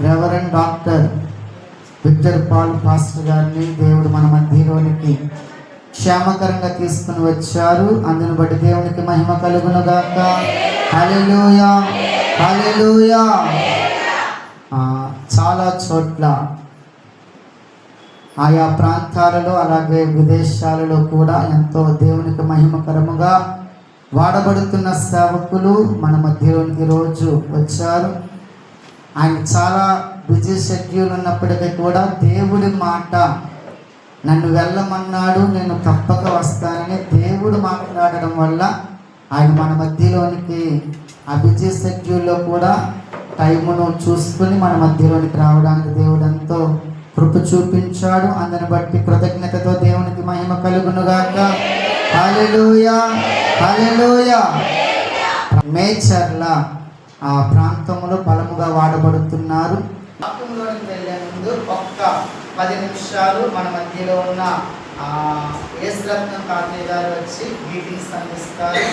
Reverend doctor Victor Paul pastor గారిని దేవుడు మన మధ్యలోనికి క్షేమకరంగా తీసుకుని వచ్చారు. అందును బట్టి దేవునికి మహిమ కలుగునుగాక. హల్లెలూయా, హల్లెలూయా. చాలా చోట్ల ఆయా ప్రాంతాలలో అలాగే విదేశాలలో కూడా ఎంతో దేవునికి మహిమకరముగా వాడబడుతున్న సేవకులు మన మధ్యలోనికి రోజు వచ్చారు. ఆయన చాలా బిజీ షెడ్యూల్ ఉన్నప్పటికీ కూడా దేవుడి మాట నన్ను వెళ్ళమన్నాడు, నేను తప్పక వస్తానని దేవుడు మాట్లాడడం వల్ల ఆయన మన మధ్యలోనికి ఆ బిజీ షెడ్యూల్లో కూడా టైమును చూసుకుని మన మధ్యలోనికి రావడానికి దేవుడు ఎంతో కృప చూపించాడు. అందుని బట్టి కృతజ్ఞతతో దేవునికి మహిమ కలుగునుగాక. హల్లెలూయా, హల్లెలూయా. మేచర్ల ఆ ప్రాంతంలో బలముగా వాడబడుతున్నారు. వాక్యంలోనికి వెళ్ళే ముందు ఒక్క 10 నిమిషాలు మన మధ్యలో ఉన్న యేసురత్నం తాతయ్య గారు వచ్చి మీటింగ్స్ అందిస్తారు.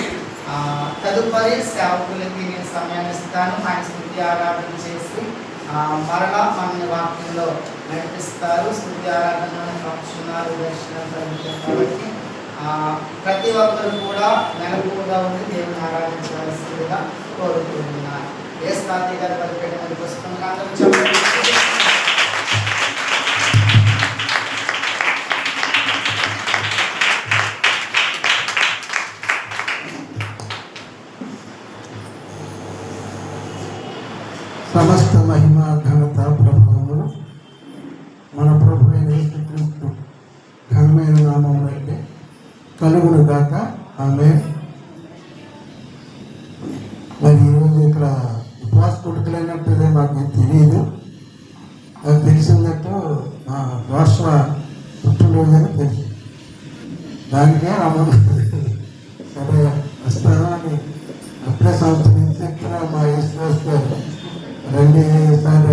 తదుపరి సేవకులకి నేను సమయాన్ని ఇస్తాను. ఆయన స్తుతి ఆరాధన చేసి మరలా మన వాక్యంలో నడిపిస్తారు. స్తుతి ఆరాధనలో పక్షున్నారు దర్శనం కాబట్టి ప్రతి ఒక్కరు కూడా మెలకువగా ఉండి దేవుని ఆరాధించవలసిందిగా కోరుకుంటున్నాను. యేసు తాతయ్య గారు పరిపెట్టిన పుస్తకంలో అందరూ చెప్పండి. సమస్త మహిమ ఘనత ప్రభావములు మన ప్రభు అయిన యేసుక్రీస్తు ఘనమైన నామములో అయితే కలుగును గాక. ఆమేన్. మరి ఈరోజు ఇక్కడ ఉపవాస కొడుకులైనట్టుదే మాకు తెలియదు. అది తెలిసినట్టు మా దోష పుట్టినరోజు అని తెలుసు. దానికే రమ్మను సరే వస్తాను అని అప్పుడే సంవత్సరం నుంచి ఇక్కడ మా యేసు రండి సార్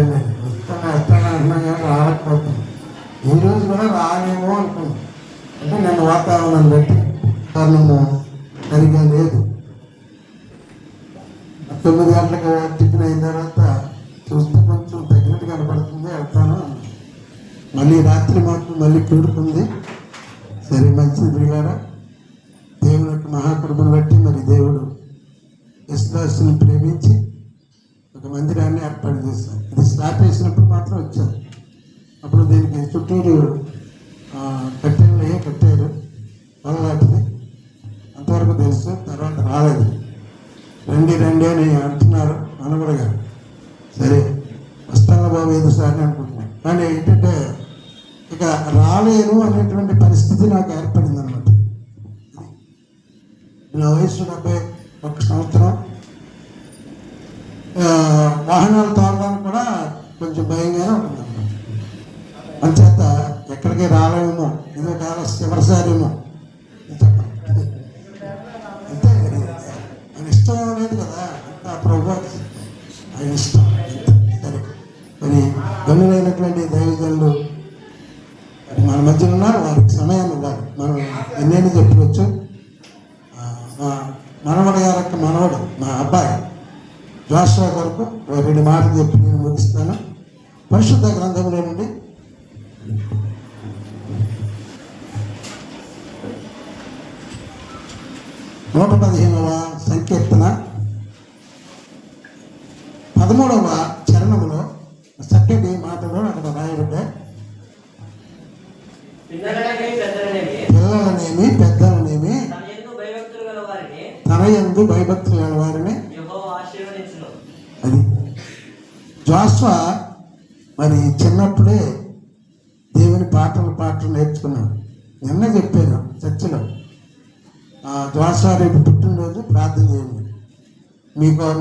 వస్తాను అంటున్నాం కానీ రాలేకపోతుంది. ఈరోజు కూడా రానేమో అనుకున్నాం. అంటే నేను వాతావరణం బట్టి కారణము సరిగా లేదు. 9 గంటలకు టిఫిన్ అయిన తర్వాత చూస్తే కొంచెం తగినట్టు కనపడుతుంది, వెళ్తాను. మళ్ళీ రాత్రి మాకు మళ్ళీ కూడుకుంది. సరే మంచిది బిడ్డలారా, దేవుని యొక్క మహాకృపను బట్టి మరి దేవుడు యేసుదాసుని ప్రేమించి ఒక మందిరాన్ని ఏర్పాటు చేశాను. ఇది స్లాబ్ వేసినప్పుడు మాత్రం వచ్చాను. అప్పుడు దీనికి చుట్టూరు కట్టారు వలలాంటిది, అంతవరకు తెలుసు. తర్వాత రాలేదు. రండి రండి అని అంటున్నారు మనవడు గారు. సరే వస్తాను బాబు ఎదుసారి అనుకుంటున్నాను. కానీ ఏంటంటే ఇక రాలేను అనేటువంటి పరిస్థితి నాకు ఏర్పడింది అనమాట. నా వయసు 71 సంవత్సరం. వాహనాలు తోలడానికి కూడా కొంచెం భయంగానే ఉంటుంది అన్నమాట. అంచేత ఎక్కడికి రాలేమో, ఇదో కాలం చివరిసారేమో చెప్పండి. అంతే ఆయన ఇష్టం లేదు కదా, అంతా ప్రభు ఆయన ఇష్టం. సరే మరి గనులైనటువంటి దైవజనులు మరి మన మధ్యలో ఉన్నారు. వారికి సమయాన్ని ఇవ్వాలి. మనం ఎన్నైనా చెప్పవచ్చు. మా మనవడు గారు మనవడు మా అబ్బాయి జోషువా కొరకు 2 మాటలు చెప్పి నేను ముగిస్తాను. పరిశుద్ధ గ్రంథంలో నుండి 115వ సంకీర్తన 13వ చరణంలో చక్కటి మాటలు అక్కడ రాయబడ్డాయి. పిల్లలనేమి పెద్దలనేమి తన యందు భయభక్తులు గల వారిని. అది జోషువా మరి చిన్నప్పుడే దేవుని పాటలు నేర్చుకున్నాడు. నిన్న చెప్పాను చర్చిలో. జోషువా రేపు పుట్టినరోజు ప్రార్థన చేయండి.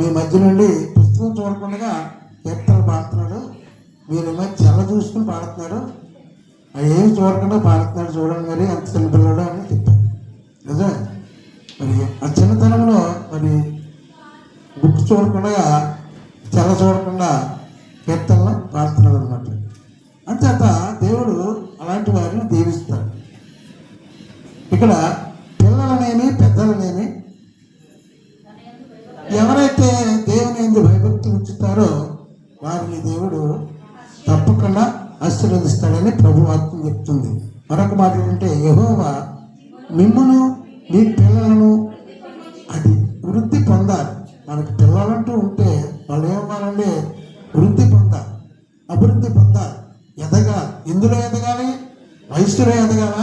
మీ మధ్య నుండి పుస్తకం చూడకుండా కీర్తనలు పాడుతున్నాడు. మీరేమో చెల్ల చూసుకుని పాడుతున్నారు. ఏమి చూడకుండా పాడుతున్నాడు, చూడండి మరి అంత చిన్నపిల్లడు అని చెప్పాను. నిజమే. మరి ఆ చిన్నతనంలో మరి బుక్ చూడకుండా చెల్ల చూడకుండా కీర్తనలు పాడుతున్నాడు అనమాట. అంచేత దేవుడు అలాంటి వారిని దీవిస్తాడు. ఇక్కడ పిల్లలనేమి పెద్దలనేమి ఎవరైతే దేవుని యందు భయభక్తులు ఉంచుతారో వారిని మీ దేవుడు తప్పకుండా ఆశీర్వదిస్తాడని ప్రభు వాక్యం చెప్తుంది. మరొక మాట ఏంటంటే యెహోవా మిమ్మును మీ పిల్లలను అది వృద్ధి పొందాలి. మనకు పిల్లలంటూ ఉంటే వాళ్ళు ఏమవ్వాలంటే వృద్ధి పొందాలి, అభివృద్ధి పొందాలి, ఎదగాలి. ఎందులో ఎదగాలి? వయస్సులో ఎదగాల,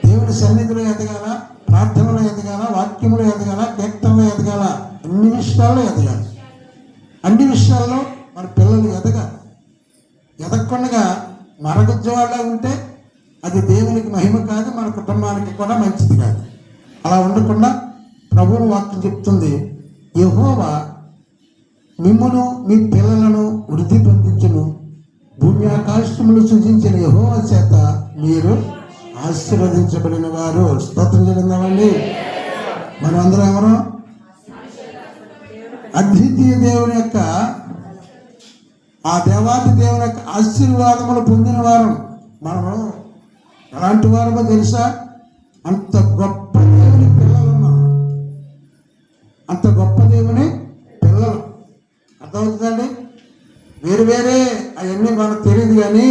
దేవుని సన్నిధిలో ఎదగాల, ప్రార్థనలో ఎదగాల, వాక్యంలో ఎదగాల, కీర్తనలో ఎదగాల, అన్ని విషయాల్లో ఎదగాలి. అన్ని విషయాల్లో మన పిల్లలు ఎదగాలి. ఎదగకుండా మరగుజ్జవాళ్ళ ఉంటే అది దేవునికి మహిమ కాదు, మన కుటుంబానికి కూడా మంచిది కాదు. అలా ఉండకుండా ప్రభువు వాక్యం చెప్తుంది, యెహోవా మిమ్మును మీ పిల్లలను వృద్ధి పొందించును, భూమి ఆకాశములు సృజించిన యెహోవా చేత మీరు ఆశీర్వదించబడిన వారు. స్తోత్రం చెందామండి. మనం అందరం ఎవరు? అద్వితీయ దేవుని యొక్క, ఆ దేవాది దేవుని యొక్క ఆశీర్వాదములు పొందిన వారు మనము. ఎలాంటి వారమో తెలుసా? అంత గొప్ప దేవుని పిల్లలు మనం, అంత గొప్ప దేవుని పిల్లలు. అర్థమవుతుందండి? వేరే అవన్నీ మనకు తెలియదు, కానీ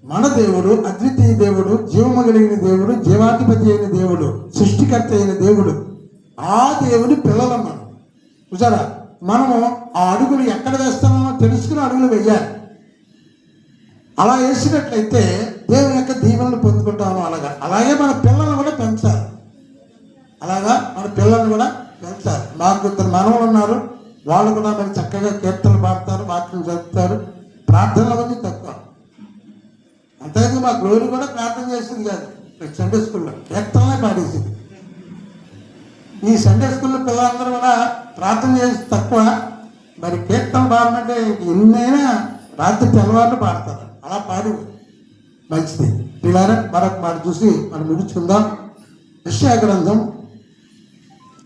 మన దేవుడు అద్వితీయ దేవుడు, జీవము కలిగిన దేవుడు, జీవాధిపతి అయిన దేవుడు, సృష్టికర్త అయిన దేవుడు. ఆ దేవుని పిల్లలు మనం. చూసారా, మనము ఆ అడుగులు ఎక్కడ వేస్తామో తెలుసుకుని అడుగులు వేయాలి. అలా వేసినట్లయితే దేవుని యొక్క దీవెనలు పొందుకుంటాము. అలాగే మన పిల్లల్ని కూడా పెంచాలి. మన పిల్లల్ని కూడా పెంచాలి. మాకు 2 మనవలు ఉన్నారు. వాళ్ళు కూడా మరి చక్కగా కీర్తనలు పాడతారు, వాక్యం చదువుతారు. ప్రార్థనల మంది తక్కువ. అంతేకాదు మా గ్లోరీ కూడా ప్రార్థన చేసింది కాదు, సండే స్కూల్లో కీర్తనలే పాడేసింది. ఈ సండే స్కూల్లో పిల్లలందరూ కూడా ప్రార్థన చేసి తక్కువ. మరి కీర్తన పాడమంటే ఎన్నైనా రాత్రి తెల్లవారులు పాడతారు. అలా పాడి మంచిది. పిల్లారా, మరొక మాట చూసి మనం ముగించుకుందాం. యెషయా గ్రంథం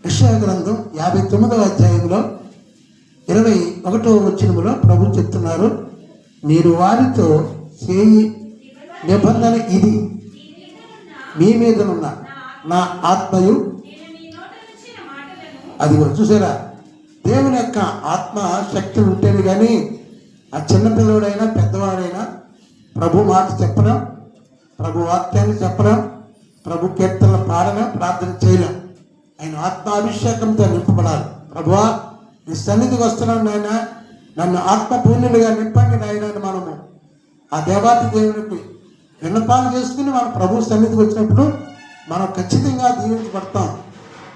59వ అధ్యాయంలో 21వ వచనములో ప్రభు చెప్తున్నారు, మీరు వారితో చేయి నిబంధన ఇది, మీ మీదనున్న నా ఆత్మయు. అది కూడా చూసారా, దేవుని యొక్క ఆత్మ శక్తి ఉంటేనే కానీ ఆ చిన్నపిల్లవాడైనా పెద్దవాడైనా ప్రభు మాట చెప్పడం, ప్రభు వాక్యాన్ని చెప్పడం, ప్రభు కీర్తనలు పాడడం, ప్రార్థన చేయడం. ఆయన ఆత్మాభిషేకంతో నింపబడాలి. ప్రభువా, నీ సన్నిధికి వస్తున్నాను నాయన, నన్ను ఆత్మపూర్ణులుగా నింపండి నాయన అని మనము ఆ దేవాతి దేవునికి విన్నపాలు చేసుకుని మన ప్రభు సన్నిధికి వచ్చినప్పుడు మనం ఖచ్చితంగా దీవించబడతాం.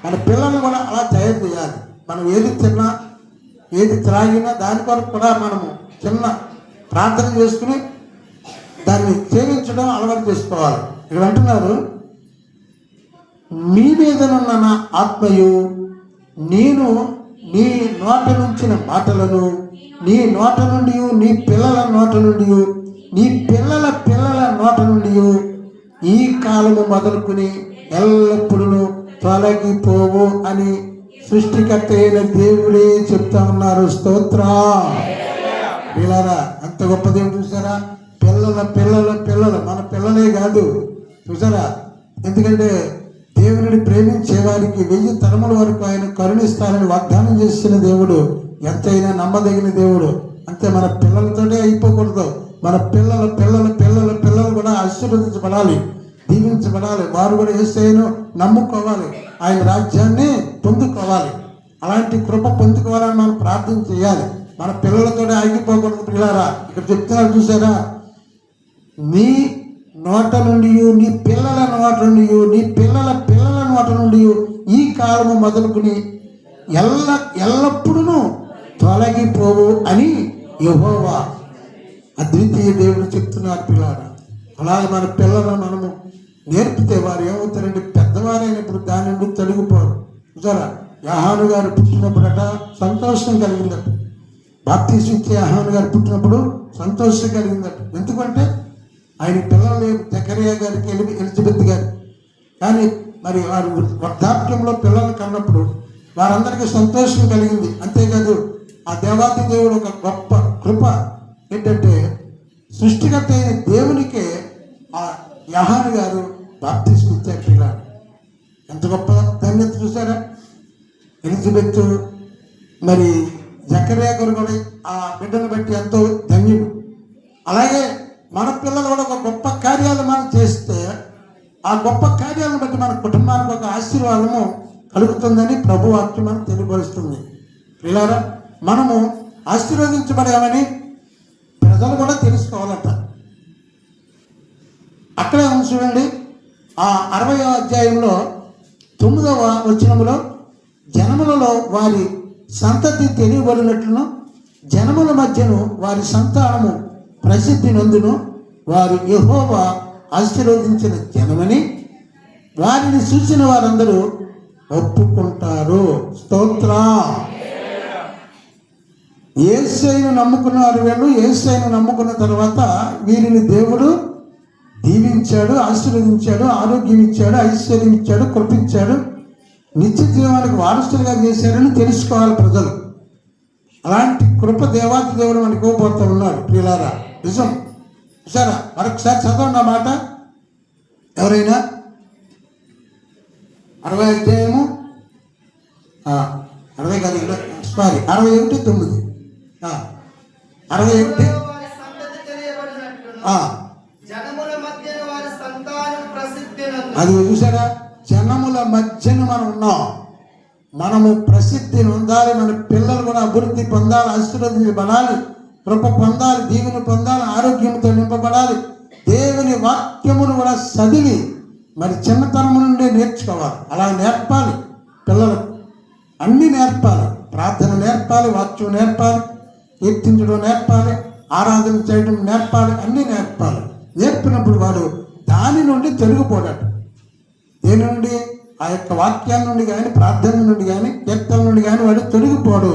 మన పిల్లల్ని కూడా అలా తయారు చేయాలి. మనం ఏది తిన్నా, ఏది త్రాగినా దాని కొరకు కూడా మనము చిన్న ప్రార్థన చేసుకుని దాన్ని సేవించడం అలవాటు చేసుకోవాలి. ఇక్కడ అంటున్నారు, మీ మీదనున్న నా ఆత్మయు, నేను నీ నోట నుంచిన మాటలను, నీ నోట నుండి, నీ పిల్లల నోట నుండి, నీ పిల్లల పిల్లల నోట నుండి ఈ కాలము మొదలుకుని ఎల్లప్పుడూ తొలగిపోవు అని సృష్టికర్త అయిన దేవుడే చెప్తా ఉన్నారు. స్తోత్రం. పిల్లరా, అంత గొప్ప దేవుడు. చూసారా, పిల్లల పిల్లల పిల్లలు మన పిల్లలే కాదు. చూసారా, ఎందుకంటే దేవుడిని ప్రేమించే వారికి 1000 తరముల వరకు ఆయన కరుణిస్తానని వాగ్దానం చేసిన దేవుడు, ఎంతైనా నమ్మదగిన దేవుడు. అంతే, మన పిల్లలతోనే అయిపోకూడదు. మన పిల్లల పిల్లల పిల్లల పిల్లలు కూడా ఆశీర్వదించబడాలి, దీవించబడాలి. వారు కూడా యేసయ్యను నమ్ముకోవాలి, ఆయన రాజ్యాన్ని పొందుకోవాలి. అలాంటి కృప పొందుకోవాలని మనం ప్రార్థన చేయాలి. మన పిల్లలతోనే ఆగిపోకూడదు. పిల్లారా, ఇక్కడ చెప్తున్నారు చూసారా, నీ నోట నుండి, నీ పిల్లల నోట నుండి, నీ పిల్లల పిల్లల నోట నుండి ఈ కాలము మొదలుకుని ఎల్లప్పుడూ తొలగిపోవు అని యెహోవా అద్వితీయ దేవుడు చెప్తున్నారు. పిల్లారా, అలాగే మన పిల్లలను మనము నేర్పితే వారు ఏమవుతారంటే పెద్దవారైనప్పుడు దాని నుండి తొలగిపోరు. చూసారా, యోహాను గారు పుట్టినప్పుడట సంతోషం కలిగిందట. బాప్తీసు ఇచ్చే యోహాను గారు పుట్టినప్పుడు సంతోషం కలిగిందట. ఎందుకంటే ఆయన పిల్లలు లేరు, జకరియా గారికి, ఎలిజబెత్ గారు. కానీ మరి వారు వృద్ధాప్యంలో పిల్లలు కన్నప్పుడు వారందరికీ సంతోషం కలిగింది. అంతేకాదు ఆ దేవాతి దేవుడు ఒక గొప్ప కృప ఏంటంటే సృష్టికర్త అయిన దేవునికే ఆ యోహాను గారు బాప్తీసు ఇచ్చారు. పిల్లలు ఎంత గొప్ప ధన్యత. చూసారా, ఎలిజబెత్ మరి జకర్యా గారు కూడా ఆ బిడ్డను బట్టి ఎంతో ధన్యుడు. అలాగే మన పిల్లలు కూడా ఒక గొప్ప కార్యాలు మనం చేస్తే ఆ గొప్ప కార్యాలను బట్టి మన కుటుంబానికి ఒక ఆశీర్వాదము కలుగుతుందని ప్రభు వాక్యం మనకు తెలియపరుస్తుంది. పిల్లరా, మనము ఆశీర్వదించబడామని ప్రజలు కూడా తెలుసుకోవాలట. అక్కడే చూడండి, ఆ 60వ అధ్యాయంలో 9వ వచనములో జనములలో వారి సంతతి తెలియబడినట్లును జనముల మధ్యను వారి సంతానము ప్రసిద్ధి నందును వారు యెహోవా ఆశీర్వదించిన జనమని వారిని చూసిన వారందరూ ఒప్పుకుంటారు. స్తోత్రం. యేసయ్యను నమ్ముకున్నారు వీళ్ళు. యేసయ్యను నమ్ముకున్న తర్వాత వీరిని దేవుడు దీవించాడు, ఆశీర్వదించాడు, ఆరోగ్యం ఇచ్చాడు, ఐశ్వర్యం ఇచ్చాడు, కృపించాడు, నిత్య జీవానికి వారసులుగా చేశారని తెలుసుకోవాలి ప్రజలు. అలాంటి కృప దేవాతి దేవుడు మనకి ఇవ్వబోతూ ఉన్నాడు. ప్రియులారా, నిజం. సరే, మరొకసారి చదవండి ఆ మాట. ఎవరైనా 60 అధ్యాయము 60 కాదు, 61:9. 61. అది చూసారా, జనముల మధ్యన మనం ఉన్నాం. మనము ప్రసిద్ధి పొందాలి, మన పిల్లలు కూడా అభివృద్ధి పొందాలి, ఆశీర్వదించబడాలి, కృప పొందాలి, దీవెన పొందాలి, ఆరోగ్యంతో నింపబడాలి. దేవుని వాక్యమును కూడా చదివి మరి చిన్నతనం నుండి నేర్చుకోవాలి. అలా నేర్పాలి పిల్లలకు. అన్నీ నేర్పాలి. ప్రార్థన నేర్పాలి, వాక్యం నేర్పాలి, కీర్తించడం నేర్పాలి, ఆరాధన చేయడం నేర్పాలి, అన్నీ నేర్పాలి. నేర్పినప్పుడు వాడు దాని నుండి తొలగిపోడాడు. దేని నుండి? ఆ యొక్క వాక్యాల నుండి కానీ, ప్రార్థన నుండి కానీ, కీర్తన నుండి కానీ వాడు తొలగిపోడు.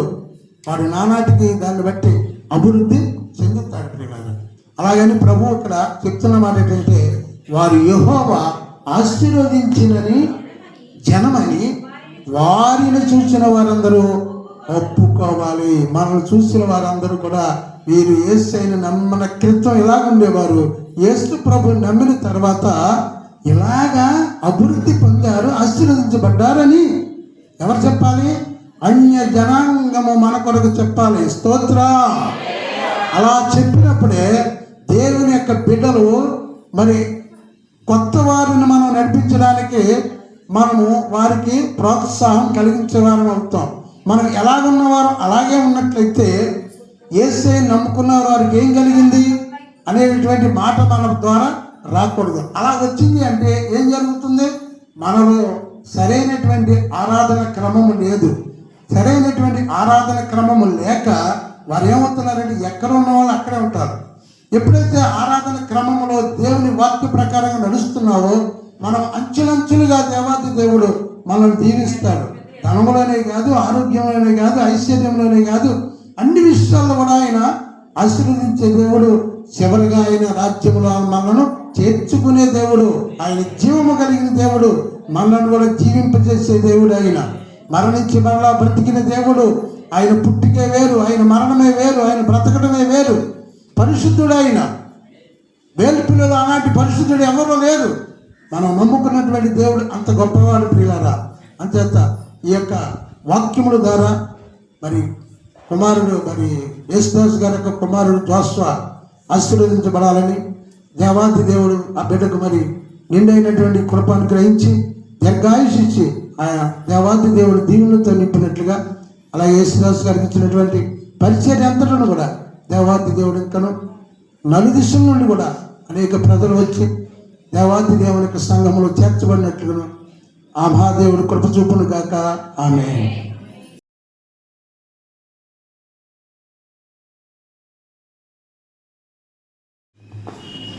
వాడు నానాటికి దాన్ని బట్టి అభివృద్ధి చెందుతాడు. ప్రియులారా, అలాగని ప్రభు ఇక్కడ చెప్తున్న మాట ఏంటంటే, వారు యెహోవా ఆశీర్వదించినని జనమని వారిని చూసిన వారందరూ ఒప్పుకోవాలి. మనల్ని చూసిన వారందరూ కూడా వీరు యేసయ్యను నమ్మన క్రితం ఇలాగుండేవారు, యేసు ప్రభుని నమ్మిన తర్వాత ఇలాగా అభివృద్ధి పొందారు, ఆశీర్వదించబడ్డారని ఎవరు చెప్పాలి? అన్య జనాంగము మన కొరకు చెప్పాలి. స్తోత్రం. అలా చెప్పినప్పుడే దేవుని యొక్క బిడ్డలు మరి కొత్త వారిని మనం నడిపించడానికి మనము వారికి ప్రోత్సాహం కలిగించేవారం అవుతాం. మనం ఎలాగున్నవారు అలాగే ఉన్నట్లయితే యేసయ్యను నమ్ముకున్న వారికి ఏం కలిగింది అనేటువంటి మాట మన ద్వారా రాకూడదు. అలా వచ్చింది అంటే ఏం జరుగుతుంది? మనలో సరైనటువంటి ఆరాధన క్రమము లేదు. సరైనటువంటి ఆరాధన క్రమము లేక వారు ఏమవుతున్నారంటే ఎక్కడ ఉన్న వాళ్ళు అక్కడే ఉంటారు. ఎప్పుడైతే ఆరాధన క్రమంలో దేవుని వాక్య ప్రకారంగా నడుస్తున్నావో మనం అంచెలంచెలుగా దేవాది దేవుడు మనల్ని దీవిస్తాడు. ధనములోనే కాదు, ఆరోగ్యంలోనే కాదు, ఐశ్వర్యంలోనే కాదు, అన్ని విషయాల్లో కూడా ఆయన ఆశీర్వదించే దేవుడు. చివరిగా ఆయన రాజ్యంలో మనను చేర్చుకునే దేవుడు. ఆయన జీవము కలిగిన దేవుడు. మనల్ని కూడా జీవింపజేసే దేవుడు. ఆయన మరణించి మరలా బ్రతికిన దేవుడు. ఆయన పుట్టికే వేరు, ఆయన మరణమే వేరు, ఆయన బ్రతకడమే వేరు. పరిశుద్ధుడు ఆయన. వేలు పిల్లలు అలాంటి పరిశుద్ధుడు ఎవరో లేరు. మనం నమ్ముకున్నటువంటి దేవుడు అంత గొప్పవాడు. ప్రియులారా, అంచేత ఈ యొక్క వాక్యముల ద్వారా మరి కుమారుడు మరి యేసుదాస్ గారి యొక్క కుమారుడు జోషువా ఆశీర్వదించబడాలని దేవాది దేవుడు ఆ బిడ్డకు మరి నిండైనటువంటి కృపను గ్రహించి దీర్ఘాయుష్ ఇచ్చి ఆయన దేవాది దేవుడు దీవులతో నింపినట్లుగా అలాగే యేసుదాస్ గారికి ఇచ్చినటువంటి పరిచర్య అంతటను కూడా దేవాది దేవుడు ఇంకను నలుదిశల నుండి కూడా అనేక ప్రజలు వచ్చి దేవాది దేవుని యొక్క సంఘములో చేర్చబడినట్లుగా ఆ మహాదేవుడు కృప చూపును గాక. ఆమేన్.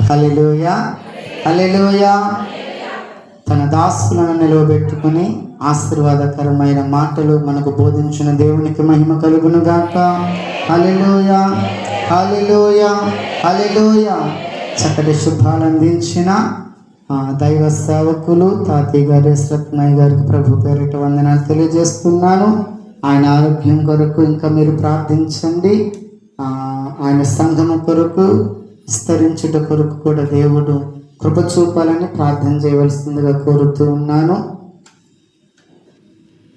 హల్లెలూయా, హల్లెలూయా. తన దాసులను నిలవబెట్టుకుని ఆశీర్వాదకరమైన మాటలు మనకు బోధించిన దేవునికి మహిమ కలుగును గాక. హల్లెలూయా, హల్లెలూయా, హల్లెలూయా. చక్కటి శుభాలు అందించిన దైవ సేవకులు తాతయ్య గారు రత్నయ్య గారికి ప్రభు పేరిట వందనాలు తెలియజేస్తున్నాను. ఆయన ఆరోగ్యం కొరకు ఇంకా మీరు ప్రార్థించండి. ఆయన సంఘము కొరకు విస్తరించుట కొరకు కూడా దేవుడు కృప చూపాలని ప్రార్థన చేయవలసిందిగా కోరుతూ ఉన్నాను.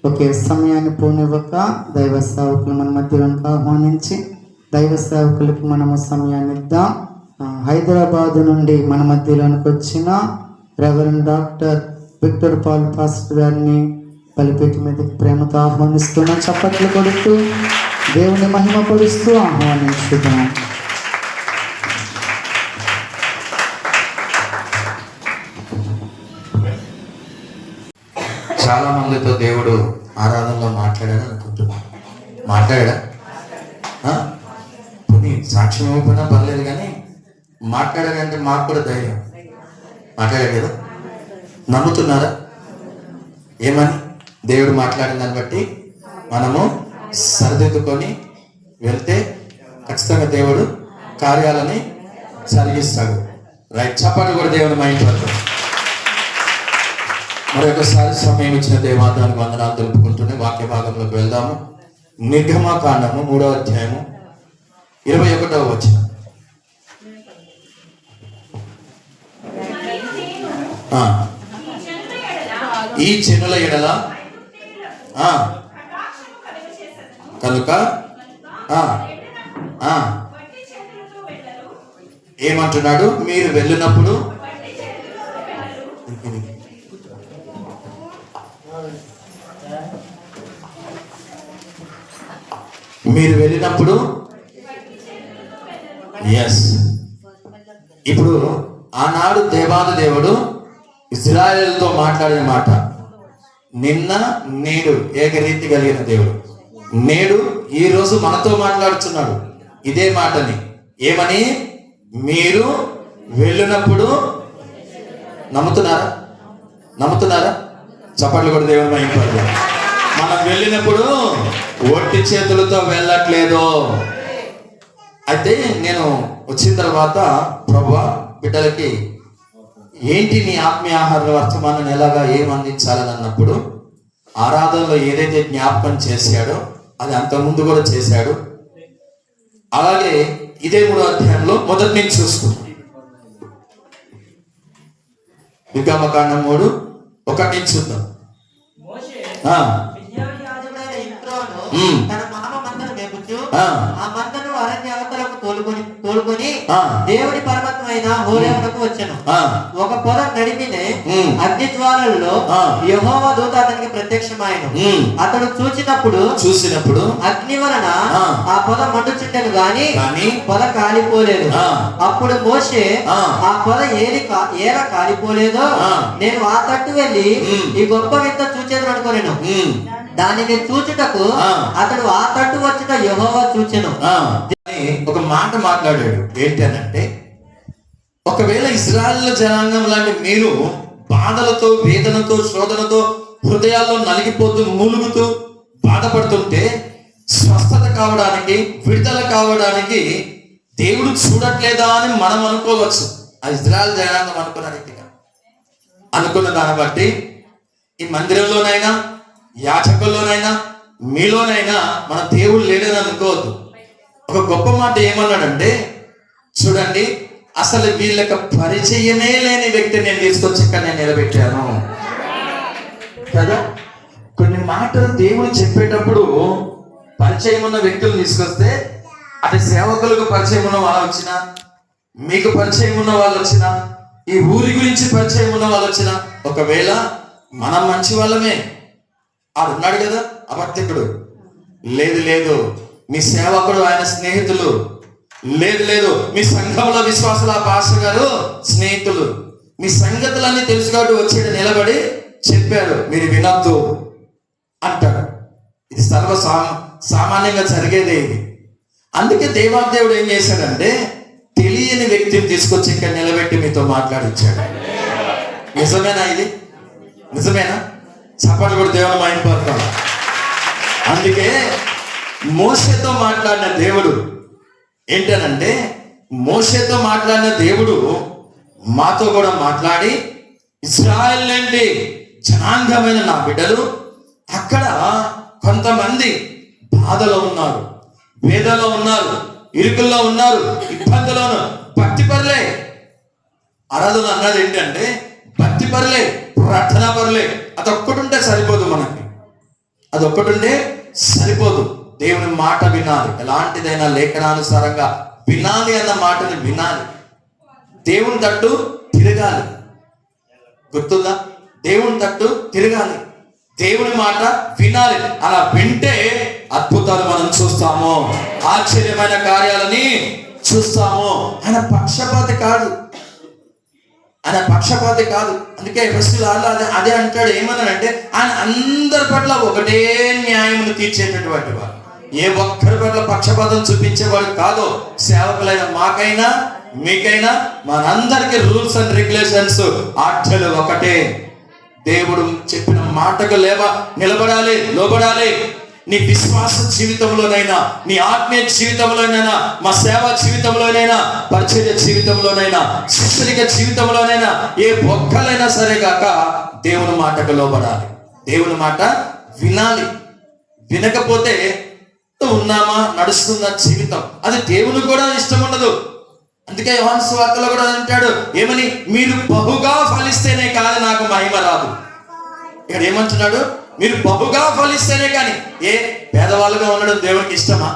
ఒకే సమయాన్ని పోనివ్వక దైవ సేవకులు మన మధ్యలోకి ఆహ్వానించి దైవ సేవకులకి మనము సమయాన్ని ఇద్దాం. హైదరాబాద్ నుండి మన మధ్యలోనికి వచ్చిన reverend doctor Victor Paul pastor గారిని బలిపీఠం మీదకి ప్రేమతో ఆహ్వానిస్తున్నాం. చప్పట్లు కొడుతూ దేవుని మహిమపరుస్తూ ఆహ్వానించుదాం. చాలా మందితో దేవుడు ఆరాధనలో మాట్లాడాడు అనుకుంటున్నాను. మాట్లాడా కొన్ని సాక్ష్యం ఇవ్వకపోయినా పర్లేదు, కానీ మాట్లాడాడంటే మాకు కూడా ధైర్యం. మాట్లాడాడు కదా, నమ్ముతున్నారా? ఏమని? దేవుడు మాట్లాడిన దాన్ని బట్టి మనము సరిదిద్దుకొని వెళ్తే ఖచ్చితంగా దేవుడు కార్యాలని జరిగిస్తాడు. రైట్, చప్పట్లు కూడా దేవుని మైండ్ పడుతుంది. మరొకసారి సమయం ఇచ్చిన దేవాదానికి వందనాలు తెలుపుకుంటూనే వాక్య భాగంలోకి వెళ్దాము. నిర్గమకాండము 3వ అధ్యాయము 21వ వచనం. ఈ చెనుల ఎడల కనుక ఏమంటున్నాడు? మీరు వెళ్ళినప్పుడు ఎస్, ఇప్పుడు ఆనాడు దేవాది దేవుడు ఇశ్రాయేలుతో మాట్లాడిన మాట నిన్న నేడు ఏకరీతి కలిగిన దేవుడు నేడు ఈ రోజు మనతో మాట్లాడుతున్నాడు ఇదే మాటని. ఏమని? మీరు వెళ్ళినప్పుడు. నమ్ముతున్నారా? నమ్ముతున్నారా? చప్పట్లు కూడా దేవుని మహిమ. మనం వెళ్ళినప్పుడు ఒట్టి చేతులతో వెళ్ళట్లేదు. అయితే నేను వచ్చిన తర్వాత ప్రభువా బిడ్డలకి ఏంటి నీ ఆత్మీయ ఆహార వర్తమానాన్ని ఎలాగా ఏం అందించాలని అన్నప్పుడు ఆరాధనలో ఏదైతే జ్ఞాపకం చేశాడో అది అంతకుముందు కూడా చేశాడు. అలాగే ఇదే 3వ అధ్యాయంలో మొదటి నుంచి చూసుకుంటాం. నిర్గమకాండం 3:1 నుంచి చూద్దాం. తన మామ మందను మేపుచు ఆ మందను అరణ్య అవతలకు తోలుకొని దేవుడి పర్వతమైన హోరేమునకు వచ్చెను. ఒక పొద నడిమినే అగ్ని జ్వాలల్లో యెహోవా దూత అతనికి ప్రత్యక్షమాయెను. అతడు చూసినప్పుడు అగ్ని వలన ఆ పొద మండుచుండెను గాని పొద కాలిపోలేదు. అప్పుడు మోషే ఆ పొద ఏల కాలిపోలేదో నేను ఆ తట్టు వెళ్ళి ఈ గొప్ప వింత చూచేది అనుకోలేను. దానిని చూచుటకు అతడు ఆ తట్టు వచ్చుట యెహోవా చూచెను. ఒక మాట మాట్లాడాడు. ఏంటనంటే, ఒకవేళ ఇశ్రాయేలు జనాంగం లాంటి మీరు బాధలతో, వేదనతో, శోధనతో హృదయాల్లో నలిగిపోతూ మూలుగుతూ బాధపడుతుంటే స్వస్థత కావడానికి, విడుదల కావడానికి దేవుడు చూడట్లేదా అని మనం అనుకోవచ్చు. ఆ ఇశ్రాయేలు జనాంగం అనుకున్న రీతిగా అనుకున్న దాన్ని బట్టి ఈ మందిరంలోనైనా యాచకుల్లోనైనా మీలోనైనా మన దేవుడు లేడని అనుకోవద్దు. ఒక గొప్ప మాట ఏమన్నాడంటే, చూడండి అసలు వీళ్ళకి పరిచయమే లేని వ్యక్తి నేను తీసుకొచ్చి ఇక్కడ నేను నిలబెట్టాను కదా. కొన్ని మాటలు దేవుడు చెప్పేటప్పుడు పరిచయం ఉన్న వ్యక్తులు తీసుకొస్తే, అటు సేవకులకు పరిచయం ఉన్న వాళ్ళు వచ్చినా, మీకు పరిచయం ఉన్న వాళ్ళు వచ్చినా, ఈ ఊరి గురించి పరిచయం ఉన్న వాళ్ళు వచ్చినా, ఒకవేళ మనం మంచి వాళ్ళమే, ఆడున్నాడు కదా అబద్ధికుడు, లేదు మీ సేవకుడు ఆయన స్నేహితులు, లేదు మీ సంఘంలో విశ్వాసుల పాస్టర్ గారు స్నేహితులు, మీ సంగతులన్నీ తెలుసు కాబట్టి వచ్చేది నిలబడి చెప్పారు, మీరు వినొద్దు అంటాడు. ఇది సామాన్యంగా జరిగేదే ఇది. అందుకే దేవాదేవుడు ఏం చేశాడంటే, తెలియని వ్యక్తిని తీసుకొచ్చి ఇక్కడ నిలబెట్టి మీతో మాట్లాడించాడు. నిజమేనా? ఇది నిజమేనా? చప్పట్లు కూడా దేవుని మైండ్ పడతాం. అందుకే మోషేతో మాట్లాడిన దేవుడు ఏంటనంటే, మోషేతో మాట్లాడిన దేవుడు మాతో కూడా మాట్లాడి, ఇశ్రాయేలు లాంటి జనాంగమైన నా బిడ్డలు అక్కడ కొంతమంది బాధలో ఉన్నారు, వేదలో ఉన్నారు, ఇరుకుల్లో ఉన్నారు, ఇబ్బందులో ఉన్నారు. భక్తి పరులే. ఆరాధన అన్నది ఏంటంటే భక్తి పరులే, ప్రార్థనా పరులే. అదొక్కటి ఉంటే సరిపోదు మనకి. అది ఒక్కటి ఉంటే సరిపోదు. దేవుని మాట వినాలి, ఎలాంటిదైనా లేఖనానుసారంగా వినాలి అన్న మాటని వినాలి. దేవుని తట్టు తిరగాలి. గుర్తుందా? దేవుని తట్టు తిరగాలి, దేవుని మాట వినాలి. అలా వింటే అద్భుతాలు మనం చూస్తాము, ఆశ్చర్యమైన కార్యాలని చూస్తాము. ఆయన పక్షపాతి కాదు, ఆయన పక్షపాతి కాదు. అందుకే ఎఫెసీయుల 6 అదే అంటాడు. ఏమన్నాడంటే ఆయన అందరి పట్ల ఒకటే న్యాయమును తీర్చేటటువంటి వాడు, ఏ ఒక్కరి పట్ల పక్షపాతం చూపించేవాడు కాదు. సేవకులైన మాకైనా మీకైనా మనందరికీ రూల్స్ అండ్ రెగ్యులేషన్స్, ఆజ్ఞలు ఒకటే. దేవుడు చెప్పిన మాటకు నిలబడాలి, లోబడాలి. నీ విశ్వాస జీవితంలోనైనా, నీ ఆత్మీయ జీవితంలోనైనా, మా సేవా జీవితంలోనైనా, పరిచర్య జీవితంలోనైనా, శిష్యునిక జీవితంలోనైనా, ఏ ఒక్కలైనా సరే కాక దేవుని మాటకు లోబడాలి, దేవుని మాట వినాలి. వినకపోతే ఉన్నామా, నడుస్తున్న జీవితం అది దేవుని కూడా ఇష్టం ఉండదు. అందుకే యోహాను సువార్తలో కూడా అంటాడు, ఏమని? మీరు బహుగా ఫలిస్తేనే కానీ నాకు మహిమ రాదు. ఇక్కడ ఏమంటున్నాడు? మీరు బహుగా ఫలిస్తేనే కానీ. ఏ పేదవాళ్ళుగా ఉండడం దేవునికి ఇష్టమా?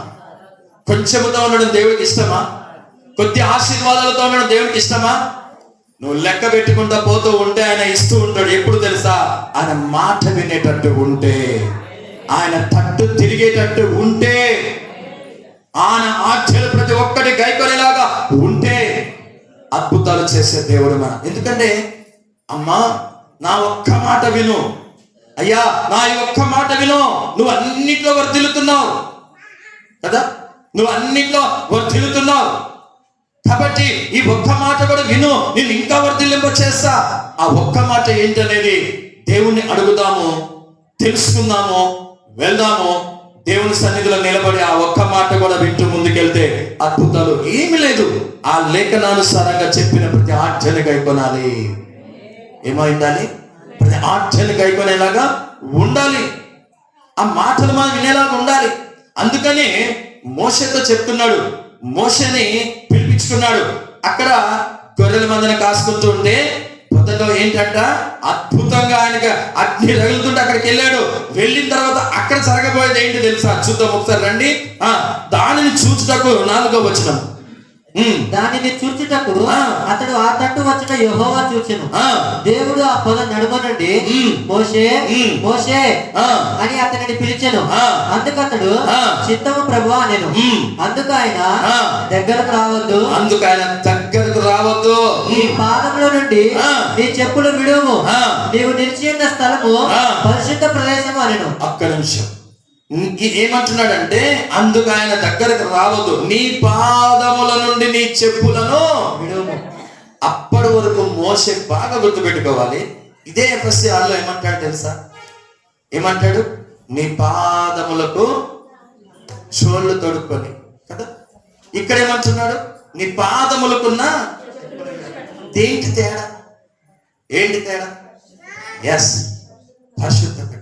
కొంచెముతో ఉండడం దేవుడికి ఇష్టమా? కొద్ది ఆశీర్వాదాలతో ఉండడం దేవునికి ఇష్టమా? నువ్వు లెక్క పెట్టుకుంటా పోతూ ఉంటే ఆయన ఇస్తూ ఉంటాడు. ఎప్పుడు తెలుసా? ఆయన మాట వినేటట్టు ఉంటే, ఆయన తట్టు తిరిగేటట్టు ఉంటే, ఆయన ఆజ్ఞలు ప్రతి ఒక్కటి గైకొనేలాగా ఉంటే అద్భుతాలు చేసే దేవుడు మన. ఎందుకంటే అమ్మా నా ఒక్క మాట విను, అయ్యా నా ఒక్క మాట విను, నువ్వు అన్నిట్లో వర్ధిల్లుతున్నావు కదా, నువ్వు అన్నిట్లో వర్ధిల్లుతున్నావు కాబట్టి ఈ ఒక్క మాట కూడా విను, నేను ఇంకా వర్ధిల్లింప చేస్తా. ఆ ఒక్క మాట ఏంటనేది దేవుణ్ణి అడుగుదాము, తెలుసుకుందాము, వెళ్దాము. దేవుని సన్నిధిలో నిలబడి ఆ ఒక్క మాట కూడా వింటూ ముందుకెళ్తే అద్భుతాలు ఏమి లేదు. ఆ లేఖనానుసారంగా చెప్పిన ప్రతి ఆజ్ఞను గైకొనాలి. ఏమైండాలి? ప్రతి ఆజ్ఞను గైకొనేలాగా ఉండాలి. ఆ మాటలు మనం వినేలాగా ఉండాలి. అందుకని మోషేతో చెప్తున్నాడు, మోషేని పిలిపించుకున్నాడు. అక్కడ గొర్రెల మందను కాసుకుంటూ ఉంటే పొద్దులో ఏంటంట, అద్భుతంగా ఆయనకి అగ్ని రగులుతుంటే అక్కడికి వెళ్ళాడు. వెళ్ళిన తర్వాత అక్కడ జరగబోయేది ఏంటి తెలుసా? చూద్దాం ఒకసారి రండి. దానిని చూచుటకు 4వ వచనం. దానిని చూచుటకు అతడు ఆ తట్టు వచ్చిన యెహోవా చూచెను. దేవుడు ఆ పొద నడుమ నుండి మోషే మోషే అని అతనిని పిలిచెను. అందుకతడు చిత్తము ప్రభువా అనెను. అందుకు ఆయన దగ్గరకు రావద్దు, నీ పాదముల నుండి నీ చెప్పులు విడుము, నీవు నిలిచి ఉన్న స్థలము పరిశుద్ధ ప్రదేశము అనెను. ఒక్క నిమిషం. ఏమంటున్నాడంటే అందుకు ఆయన దగ్గరకు రావద్దు, నీ పాదముల నుండి నీ చెప్పులను విడుము. అప్పటి వరకు మోషే బాగా గుర్తుపెట్టుకోవాలి. ఇదే ఎఫెసీయుల 6లో ఏమంటాడు తెలుసా? ఏమంటాడు? నీ పాదములకు చోళ్ళు తొడుక్కొని కదా. ఇక్కడ ఏమంటున్నాడు? నీ పాదములకున్న ఏంటి తేడా? ఏంటి తేడా? ఎస్, పరిశుద్ధత.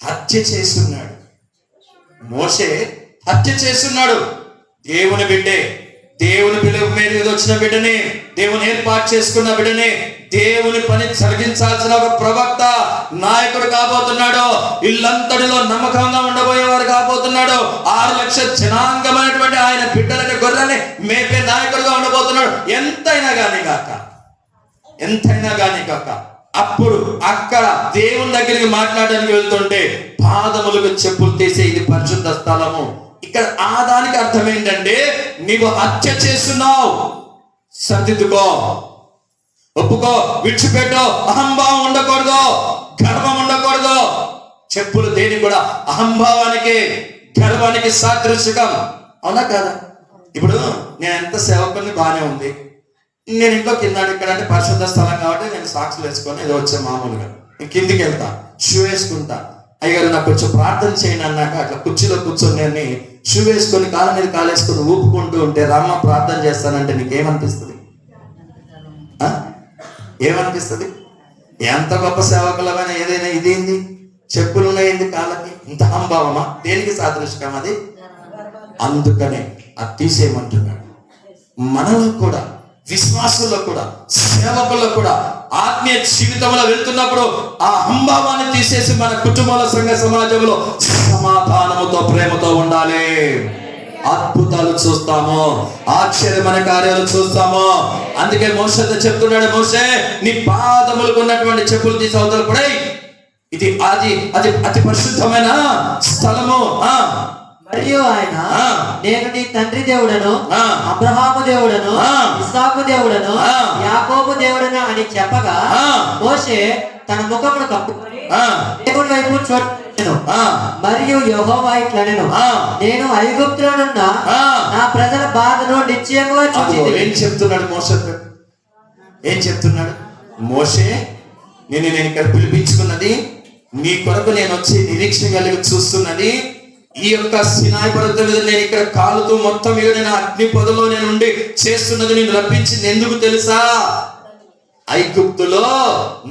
హత్య చేస్తున్నాడు మోషే, హత్య చేస్తున్నాడు. దేవుని బిడ్డే, దేవుని పిలుపు మీద వచ్చిన బిడ్డని, దేవుని ఏర్పాటు చేసుకున్న బిడ్డని, దేవుని పని జరిగించాల్సిన ఒక ప్రవక్త, నాయకుడు కాబోతున్నాడు. ఇల్లంతటిలో నమ్మకంగా ఉండబోయేవారు కాబోతున్నాడు. 6 లక్షల జనాంగమైనటువంటి ఆయన బిడ్డలని, గొర్రెల్ని మేపే నాయకుడుగా ఉండబోతున్నాడు. ఎంతైనా కానీ కాక అప్పుడు అక్కడ దేవుని దగ్గరికి మాట్లాడడానికి వెళ్తుంటే పాదములకు చెప్పులు తీసే ఇది పరిశుద్ధ స్థలము. ఇక్కడ ఆ దానికి అర్థం ఏంటంటే నీవు హత్య చేస్తున్నావు, సర్దిద్దుకో, ఒప్పుకో, విడిచిపెట్టో. అహంభావం ఉండకూడదు, గర్వం ఉండకూడదు. చెప్పులు దేని కూడా అహంభావానికి, గర్వానికి సాదృశ్యం. అవునా కదా? ఇప్పుడు నేను ఎంత సేవకుని బాగానే ఉంది, నేను ఇంట్లో కింద ఇక్కడ అంటే పరిశుద్ధ స్థలం కాబట్టి నేను సాక్స్లు వేసుకొని ఏదో వచ్చే మామూలుగా నేను కిందికి వెళ్తా, షూ వేసుకుంటా. అయ్యగారు నాకు కొంచెం ప్రార్థన చేయండి అన్నాక అట్లా కుర్చీలో కూర్చొని నేను షూ వేసుకొని కాళ్ళ మీద కాలేసుకొని ఊపుకుంటూ ఉంటే రామ్మ ప్రార్థన చేస్తానంటే నీకేమనిపిస్తుంది? ఏమనిపిస్తుంది? ఎంత గొప్ప సేవకులమైన ఏదైనా ఇదేంది, చెప్పులు ఉన్నాయింది కాళ్ళకి, ఇంత అహంభావమా? దేనికి సాదృశ్యం అది? అందుకనే అది తీసేయమంటున్నాడు. మనలో కూడా, విశ్వాసుల్లో కూడా, సేవకుల్లో కూడా ఆత్మీయ జీవితంలో వెళ్తున్నప్పుడు ఆ అహంభావాన్ని తీసేసి మన కుటుంబాల సంఘ సమాజంలో సమాధానముతో ప్రేమతో ఉండాలి. అద్భుతాలు చూస్తాము, ఆశ్చర్యమైన కార్యాలు చూస్తాము. అందుకే మోషేతో చెప్తున్నాడు, మోషే నీ పాదములకు ఉన్నటువంటి చెప్పులు తీసి అవతల పడేయ్, ఇది అతి పరిశుద్ధమైన స్థలము. మరియు ఆయన నేను నీ తండ్రి దేవుడను, అబ్రహాము దేవుడను, ఇస్సాకు దేవుడను, యాకోబు దేవుడను అని చెప్పగా మోషే తన ముఖమును కప్పుకొని దేవుని వైపు చూడను. మరియు యెహోవా ఇట్లనెను, నేను ఐగుప్తులోనున్న నా ప్రజల బాధను నిశ్చయముగా చూచితిని. ఏం చెప్తున్నాడు మోషే? ఏం చెప్తున్నాడు? మోషే నేను ఇక్కడ పిలిపించుకున్నది నీ కొరకు, నేను వచ్చి నిరీక్షణ కలిగి చూస్తున్నది ఈ యొక్క సినాయి పర్వతం మీద నేను ఇక్కడ కాలుతూ మొత్తం మీద నేను అగ్ని పొదలో నేను ఉండి చేస్తున్నది నేను రప్పించింది ఎందుకు తెలుసా? ఐగుప్తులో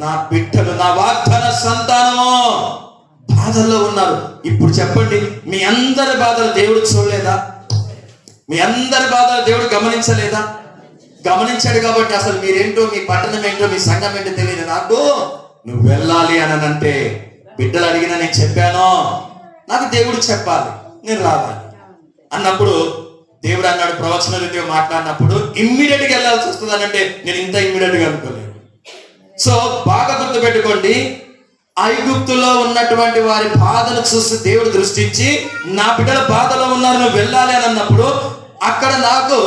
నా బిడ్డలు, నా వాగ్దాన సంతానము బాధల్లో ఉన్నారు. ఇప్పుడు చెప్పండి, మీ అందరి బాధలు దేవుడు చూడలేదా? మీ అందరి బాధలు దేవుడు గమనించలేదా? గమనించాడు. కాబట్టి అసలు మీరేంటో, మీ పట్టణం ఏంటో, మీ సంఘం ఏంటో తెలియదు నాకు. నువ్వు వెళ్ళాలి అని అంటే బిడ్డలు అడిగినా నేను చెప్పాను, నాకు దేవుడు చెప్పాలి, నేను రావాలి అన్నప్పుడు దేవుడు అన్నాడు, ప్రవచన రీతిగా మాట్లాడినప్పుడు ఇమ్మీడియట్ గా వెళ్ళాల్సి వస్తుంది అని అంటే నేను ఇంత ఇమ్మీడియట్ గా అనుకోలేదు. సో బాగా గుర్తుపెట్టుకోండి, ఐగుప్తులో ఉన్నటువంటి వారి బాధను చూసి దేవుడు దృష్టించి నా బిడ్డల బాధలో ఉన్నారు నువ్వు వెళ్ళాలి అని అన్నప్పుడు, అక్కడ నాకు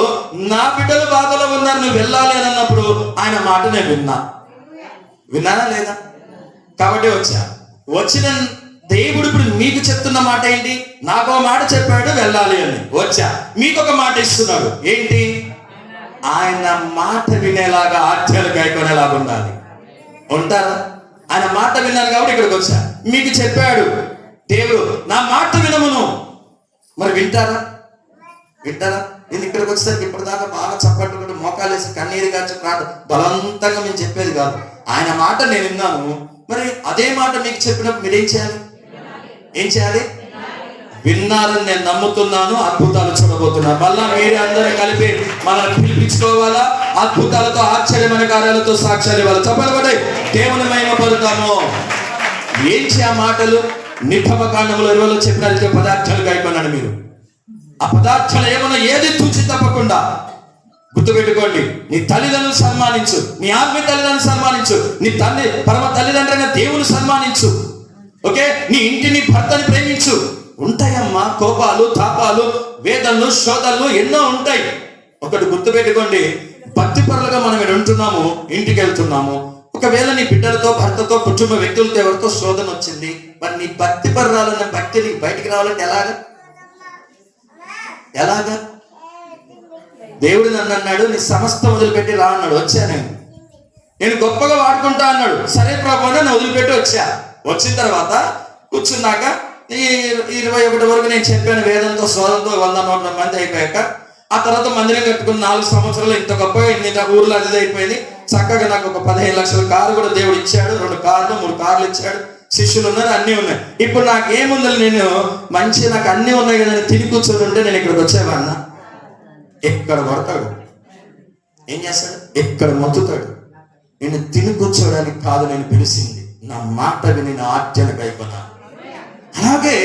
నా బిడ్డల బాధలో ఉన్నారు నువ్వు వెళ్ళాలి అని అన్నప్పుడు ఆయన మాట నేను విన్నానా లేదా? కాబట్టి వచ్చిన దేవుడు ఇప్పుడు మీకు చెప్తున్న మాట ఏంటి? నాకు ఒక మాట చెప్పాడు వెళ్ళాలి అని, వచ్చా మీకు ఒక మాట ఇస్తున్నాడు. ఏంటి? ఆయన మాట వినేలాగా, ఆజ్ఞలు గైకొనేలాగా ఉండాలి. ఉంటారా? ఆయన మాట విన్నాను కాబట్టి ఇక్కడికి వచ్చా. మీకు చెప్పాడు దేవుడు, నా మాట వినమును, మరి వింటారా? నేను ఇక్కడికి వచ్చేసరికి ఇప్పటిదాకా బాగా చప్పట్లు కూడా మోకాలు వేసి కన్నీరు కాచి బలవంతంగా మేము చెప్పేది కాదు. ఆయన మాట నేను విన్నాను, మరి అదే మాట మీకు చెప్పినప్పుడు మీరేం చేయాలి? ఏం చేయాలి? విన్నారని నేను నమ్ముతున్నాను. అద్భుతాలు చూడబోతున్నారు. మళ్ళా మీరే అందరూ కలిపి మనల్ని పిలిపించుకోవాలా? అద్భుతాలతో, ఆశ్చర్యమైన కార్యాలతో సాక్ష్యాలు ఇవ్వాలి. చెప్పబడే దేవుని మహిమ పలుకుతాము. ఏం ఆ మాటలు? నిర్గమకాండములో 20లో చెప్పిన పదార్థాలు గైకొన్నాడు. మీరు ఆ పదార్థాలు ఏమన్నా ఏది తూచి తప్పకుండా గుర్తుపెట్టుకోండి. నీ తల్లిదండ్రులు సన్మానించు, నీ ఆత్మీయ తల్లిదండ్రులు సన్మానించు, నీ పరమ తల్లిదండ్రులైన దేవుని సన్మానించు. ఓకే, నీ ఇంటిని, భర్తని ప్రేమించు. ఉంటాయమ్మా కోపాలు, తాపాలు, వేదనలు, శోధనలు ఎన్నో ఉంటాయి. ఒకటి గుర్తుపెట్టుకోండి, భక్తి పరులుగా మనం ఇక్కడ ఉంటున్నాము, ఇంటికి వెళ్తున్నాము. ఒకవేళ నీ బిడ్డలతో, భర్తతో, కుటుంబ వ్యక్తులతో ఎవరితో శోధన వచ్చింది, మరి నీ భక్తి పరురాలన్న భక్తి నీకు బయటికి రావాలంటే ఎలాగా? దేవుడు నన్ను అన్నాడు, నీ సమస్తం వదిలిపెట్టి రా అన్నాడు. వచ్చా నేను గొప్పగా వాడుకుంటా అన్నాడు. సరే ప్రభు అని వదిలిపెట్టి వచ్చా. వచ్చిన తర్వాత కూర్చున్నాక ఈ 21 వరకు నేను చెప్పాను వేదంతో, శోధనతో 100-100 మంది అయిపోయాక, ఆ తర్వాత మందిరం కట్టుకుని 4 సంవత్సరాలు ఇంత గొప్పగా ఇన్ని ఊర్లో అది అయిపోయింది. చక్కగా నాకు ఒక 15 లక్షల కారు కూడా దేవుడు ఇచ్చాడు. 2 కార్లు 3 కార్లు ఇచ్చాడు. శిష్యులు ఉన్నారు, అన్నీ ఉన్నాయి. ఇప్పుడు నాకు ఏముంది? నేను మంచిగా నాకు అన్నీ ఉన్నాయి కదా, తిని కూర్చొని ఉంటే నేను ఇక్కడికి వచ్చేవాడినా? ఎక్కడ పడతాడు, ఏం చేస్తాడు, ఎక్కడ మొత్తుతాడు. నేను తిని కూర్చోవడానికి కాదు నేను పిలిచింది, నా మాట విని నా ఆజ్ఞను గైకొన్నా. అలాగే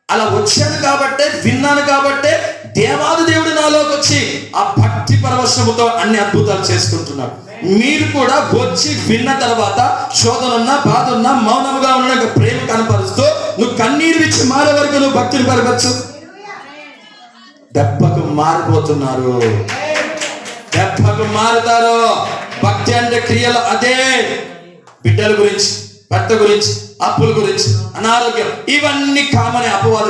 అలా వచ్చాను కాబట్టే, విన్నాను కాబట్టే దేవాది దేవుడు నాలోకి వచ్చి ఆ భక్తి పరవశముతో అన్ని అద్భుతాలు చేసుకుంటున్నాడు. మీరు కూడా వచ్చి విన్న తర్వాత శోధన ఉన్నా, బాధ ఉన్నా, మౌనముగా ఉన్న ప్రేమ కనపరుస్తూ నువ్వు కన్నీరు విచ్చి మారే వరకు నువ్వు భక్తిని పరవచ్చు. దెబ్బకు మారిపోతున్నారు, దెబ్బకు మారుతారు. భక్తి అంటే క్రియలు అదే. బిడ్డల గురించి, భర్త గురించి, అప్పుల గురించి, అనారోగ్యం, ఇవన్నీ కామని అపవాదు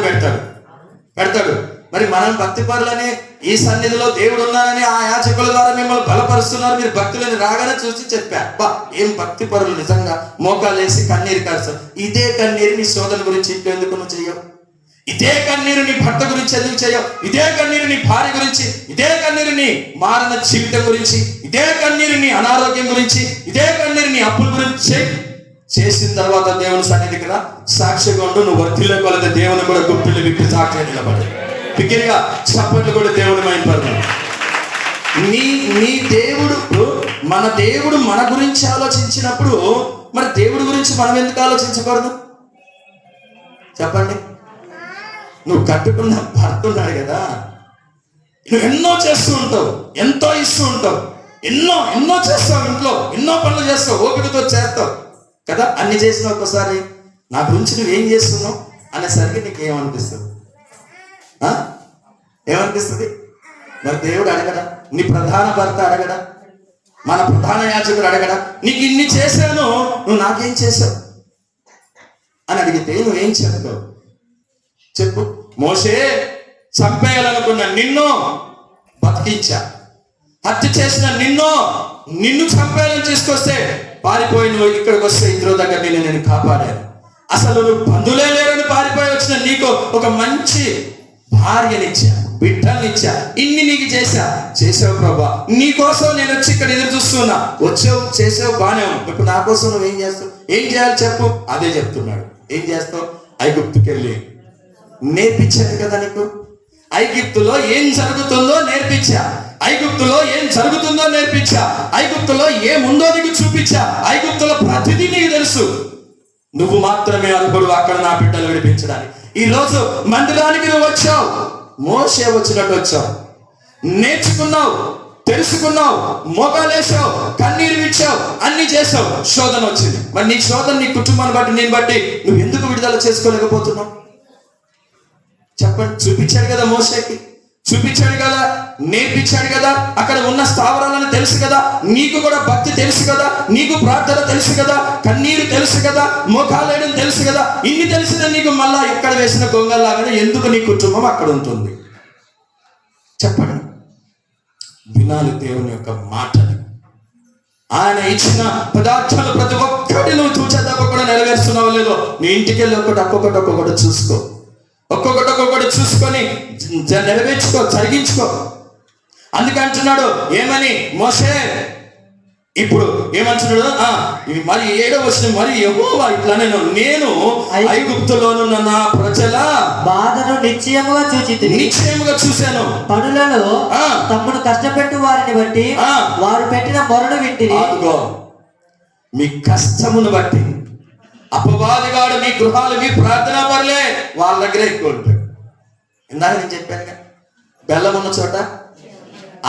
పెడతాడు. మరి మనం భక్తి పరులని ఈ సన్నిధిలో దేవుడు ఉన్నారని ఆ యాచకుల ద్వారా మిమ్మల్ని బలపరుస్తున్నారు. మీరు భక్తులని రాగానే చూసి చెప్పా, ఏం భక్తి పరులు నిజంగా మోకాలు వేసి కన్నీరు కారుస్తారు. ఇదే కన్నీరు నీ శోధన గురించి ఎందుకు నువ్వు చెయ్యవు? ఇదే కన్నీరు నీ భర్త గురించి ఎందుకు చేయవు? ఇదే కన్నీరు నీ భార్య గురించి, ఇదే కన్నీరు నీ మారణ జీవితం గురించి, ఇదే కన్నీరు నీ అనారోగ్యం గురించి, ఇదే కన్నీరు నీ అప్పుల గురించి చేసిన తర్వాత దేవుని సన్నిధికి రా, సాక్షిగా ఉండు. నువ్వు వర్తిలో కొలత దేవుని కూడా గుప్పిళ్ళు విప్పి సాక్షి నిలబడి పికిరిగా చప్పట్లు కూడా దేవుని మైపడు. నీ దేవుడు మన దేవుడు మన గురించి ఆలోచించినప్పుడు మరి దేవుడి గురించి మనం ఎందుకు ఆలోచించకూడదు చెప్పండి? నువ్వు కట్టుకున్న భర్త ఉన్నాడు కదా, నువ్వు ఎన్నో చేస్తూ ఉంటావు, ఎంతో ఇస్తూ ఉంటావు, ఎన్నో చేస్తావు, ఇంట్లో ఎన్నో పనులు చేస్తావు, ఓపికతో చేస్తావు కదా. అన్ని చేసిన ఒక్కసారి నా గురించి నువ్వేం చేస్తున్నావు అనేసరికి నీకు ఏమనిపిస్తుంది? ఏమనిపిస్తుంది? మరి దేవుడు అడగడా? నీ ప్రధాన భర్త అడగడా? మన ప్రధాన యాజకుడు అడగడా? నీకు ఇన్ని చేశాను, నువ్వు నాకేం చేశావు అని అడిగితే నువ్వేం చెప్తావు చెప్పు? మోషే చంపేయాలనుకున్న నిన్ను బతికించా, హత్య చేసిన నిన్ను చంపేయాలని తీసుకొస్తే పారిపోయి నువ్వు ఇక్కడికి వస్తే ఇద్దరు దగ్గర నేను కాపాడాను. అసలు నువ్వు బంధువులే లేరని పారిపోయి వచ్చిన నీకు ఒక మంచి భార్యనిచ్చా, బిడ్డల్నిచ్చా, ఇన్ని నీకు చేసావు ప్రభా. నీ కోసం నేను వచ్చి ఇక్కడ ఎదురు చూస్తున్నా. వచ్చావు, చేసావు, బానే ఉంది. ఇప్పుడు నా కోసం నువ్వేం చేస్తావు? ఏం చేయాలి చెప్పు? అదే చెప్తున్నాడు. ఏం చేస్తావు? ఐగుప్తుకి వెళ్ళి నేర్పించాను కదా నీకు. ఐగుప్తులో ఏం జరుగుతుందో నేర్పించా, ఐగుప్తులో ఏం జరుగుతుందో నేర్పించా, ఐగుప్తులో ఏముందో నీకు చూపించా, ఐగుప్తులో ప్రతిదీ నీకు తెలుసు. నువ్వు మాత్రమే అర్హుడు అక్కడ నా బిడ్డలు విడిపించడానికి. ఈ రోజు మందిరానికి నువ్వు వచ్చావు, మోషే వచ్చినట్టు వచ్చావు, నేర్చుకున్నావు, తెలుసుకున్నావు, మోకాలేసావు, కన్నీరు విచ్చావు, అన్ని చేసావు. శోధన వచ్చింది. మరి నీ శోధన నీ కుటుంబాన్ని బట్టి, నేను బట్టి నువ్వు ఎందుకు విడుదల చేసుకోలేకపోతున్నావు చెప్పండి? చూపించాడు కదా మోషేకి, చూపించాడు కదా, నేర్పించాడు కదా, అక్కడ ఉన్న స్థావరాలను తెలుసు కదా, నీకు కూడా భక్తి తెలుసు కదా, నీకు ప్రార్థన తెలుసు కదా, కన్నీరు తెలుసు కదా, మోకాలేయడం తెలుసు కదా. ఇన్ని తెలిసిన నీకు మళ్ళా ఎక్కడ వేసిన గొంగల్లాగానే ఎందుకు నీ కుటుంబం అక్కడ ఉంటుంది చెప్పండి? వినాలి దేవుని యొక్క మాటలు. ఆయన ఇచ్చిన పదార్థాలు ప్రతి ఒక్కటి నువ్వు చూచే తప్పకుండా నెరవేరుస్తున్నావు లేదో, నీ ఇంటికి వెళ్ళి ఒక్కొక్కటి చూసుకో, ఒక్కొక్కటి చూసుకొని నెరవేర్చుకో, జరిగించుకో. అందుకంటున్నాడు ఏమని మోషే, ఇప్పుడు ఏమంటున్నాడు? మరి 7వ వచనం, మరి యెహోవా ఇట్లా నేను ఐగుప్తులోనున్న నా ప్రజల బాధను నిశ్చయముగా చూశాను. పనులలో తమ్ముడు కష్టపెట్టు వారిని బట్టి వారు పెట్టిన మొరను వింటిని. అదిగో మీ కష్టమును బట్టి అపవాదిగాడు మీ గృహాలు, మీ ప్రార్థనా పరులే వాళ్ళ దగ్గర ఎక్కువ ఉంటాడు. ఇందాక నేను చెప్పాను, బెల్లం ఉన్న చోట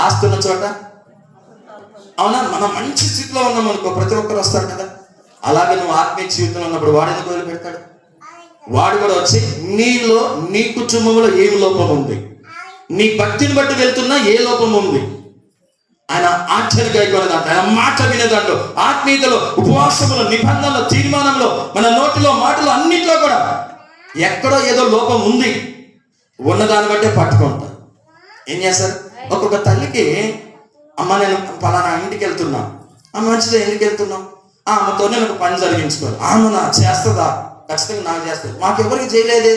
ఆస్తి ఉన్న చోట, అవునా? మనం మంచి స్థితిలో ఉన్నాం అనుకో, ప్రతి ఒక్కరు వస్తారు కదా. అలాగే నువ్వు ఆత్మీయ జీవితంలో ఉన్నప్పుడు వాడు ఎందుకు వదిలిపెడతాడు? వాడు కూడా వచ్చి నీలో, నీ కుటుంబంలో ఏం లోపం ఉంది, నీ భక్తిని బట్టి వెళ్తున్నా ఏ లోపం ఉంది, ఆయన ఆశ్చర్య గైకొనేదాంట్లో, ఆయన మాట వినేదాంట్లో, ఆత్మీయతలో, ఉపవాసములో, నిబంధనలో, తీర్మానంలో, మన నోటిలో, మాటలో, అన్నింటిలో కూడా ఎక్కడో ఏదో లోపం ఉంది. ఉన్నదాన్ని బట్టే పట్టుకుంటారు. ఏం చేస్తారు? ఒక్కొక్క తల్లికి, అమ్మ నేను పలానా ఇంటికి వెళ్తున్నా, ఆమె మంచిదా, ఎందుకు వెళ్తున్నావు? ఆమెతో నేను ఒక పని జరిగించుకోవాలి. ఆమె నా చేస్తుందా? ఖచ్చితంగా నాకు చేస్తుంది. మాకెవరికి చేయలేదే,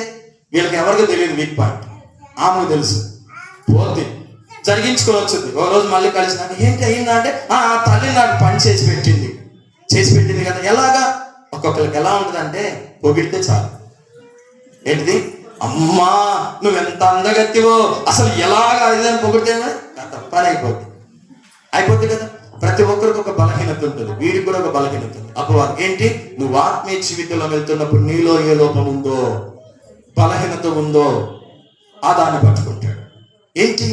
వీళ్ళకి ఎవరికి తెలియదు వీక్ పాయింట్, ఆమెకు తెలుసు. పోతే జరిగించుకొని వచ్చింది. ఒక రోజు మళ్ళీ కలిసినాక ఏంటి అయిందా అంటే, ఆ తల్లి నాకు పని చేసి పెట్టింది కదా. ఎలాగా? ఒక్కొక్కరికి ఎలా ఉంటుందంటే, పొగిడితే చాలు. ఏంటిది? అమ్మా నువ్వెంత అందగత్తివో, అసలు ఎలాగా ఇదని పొగిడితే పని అయిపోద్ది కదా. ప్రతి ఒక్కరికి ఒక బలహీనత ఉంటుంది, వీడికి కూడా ఒక బలహీనత ఉంది. అపవాది ఏంటి? నువ్వు ఆత్మీయ జీవితంలో వెళ్తున్నప్పుడు నీలో ఏ లోపం ఉందో, బలహీనత ఉందో, ఆ దాన్ని పట్టుకుంటాడు. ఏంటి?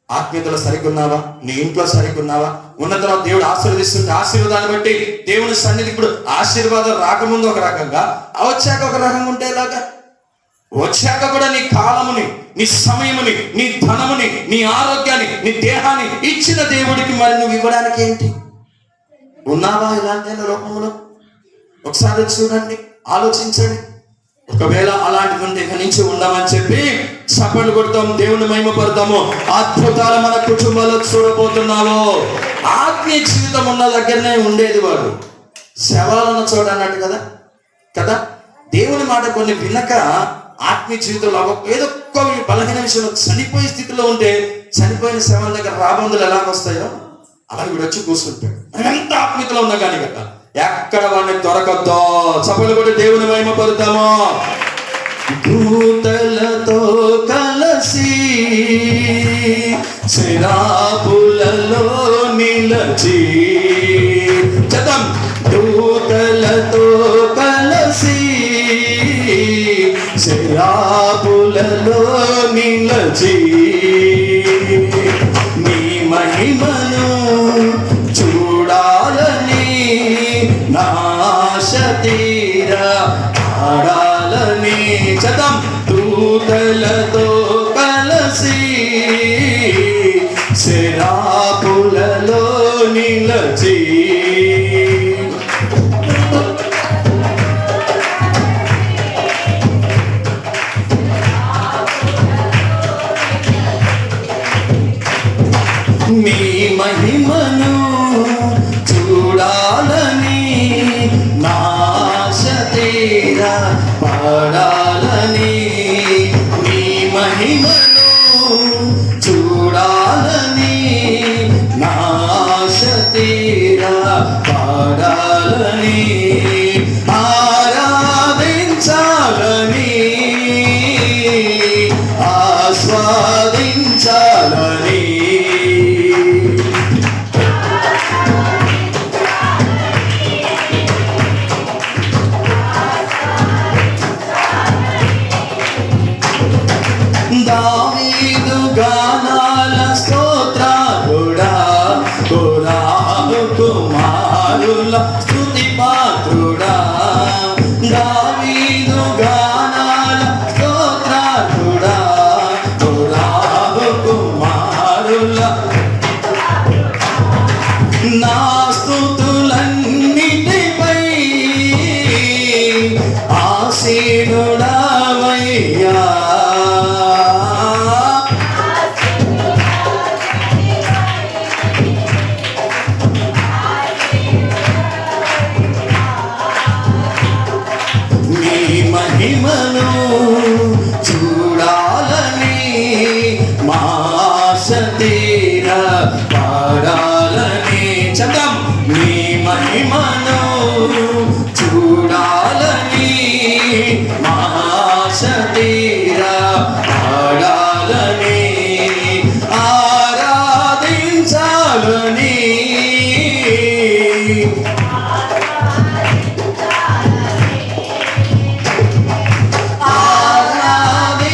ఆత్మీయతలో సరిగ్గున్నావా? నీ ఇంట్లో సరిగ్గున్నావా? ఉన్న తర్వాత దేవుడు ఆశీర్వదిస్తుంటే ఆశీర్వాదాన్ని బట్టి దేవుని సన్నిధి, ఇప్పుడు ఆశీర్వాదం రాకముందు ఒక రకంగా, వచ్చాక ఒక రకంగా ఉంటే ఎలాగా? వచ్చాక కూడా నీ కాలముని, నీ సమయముని, నీ ధనముని, నీ ఆరోగ్యాన్ని, నీ దేహాన్ని ఇచ్చిన దేవుడికి మరి నువ్వు ఇవ్వడానికి ఏంటి? ఉన్నావా ఇలాంటి లోపంలో? ఒకసారి చూడండి, ఆలోచించండి. ఒకవేళ అలాంటిది ఉంటే ఇక నుంచి ఉండమని చెప్పి చప్పట్లు కొడతాము, దేవుని మహిమపడతాము. అద్భుతాలు మన కుటుంబాల్లో చూడబోతున్నాము. ఆత్మీయ జీవితం ఉన్న దగ్గరనే ఉండేది వాడు, శవాలున్న చోట అన్నట్టు కదా. దేవుని మాట కొన్ని వినక ఆత్మీయ జీవితంలో ఏదో ఒక్క బలహీన విషయంలో చనిపోయే స్థితిలో ఉంటే, చనిపోయిన శవాల దగ్గర రాబందులు ఎలాగొస్తాయో అలా వీడు వచ్చి కూర్చుంటాడు. ఎంత ఆత్మీయతలో ఉన్నా కానీ కదా, ఎక్కడ వాడిని దొరకద్దో. చప్పట్లు కొట్టి దేవుని మహిమ పడతాము. దూతలతో కలసి శరాపులలో నిలచి చదం దూతలతో కలసి శరాపులలో నిలచి నీ మహిమను చూడాలని నాశ తీరా ఆడాలని చదం దూతలతో కలసి శరాపులలో నిలచి నీ మహిమను చూడాలని నాశ తీరా పాడాలని నీ మహిమను చూడాలని నాశ తీరా పాడాలని ఆరాధించాలని ఆస్వాదించాలని దావీదు గానాల స్తోత్రాలుడా కోరాహు కుమారుల స్తుతి పాత్రుడా దావీదు గానాల స్తోత్రాలుడా కోరాహు కుమారుల నా స్తుతులన్నిటిపై ఆసీనుడావయ్యా మహిమను చూడాలని మాస తీరా పాడాలని చదం నీ మహిమను చూడాలని మాస తీరా పాడాలని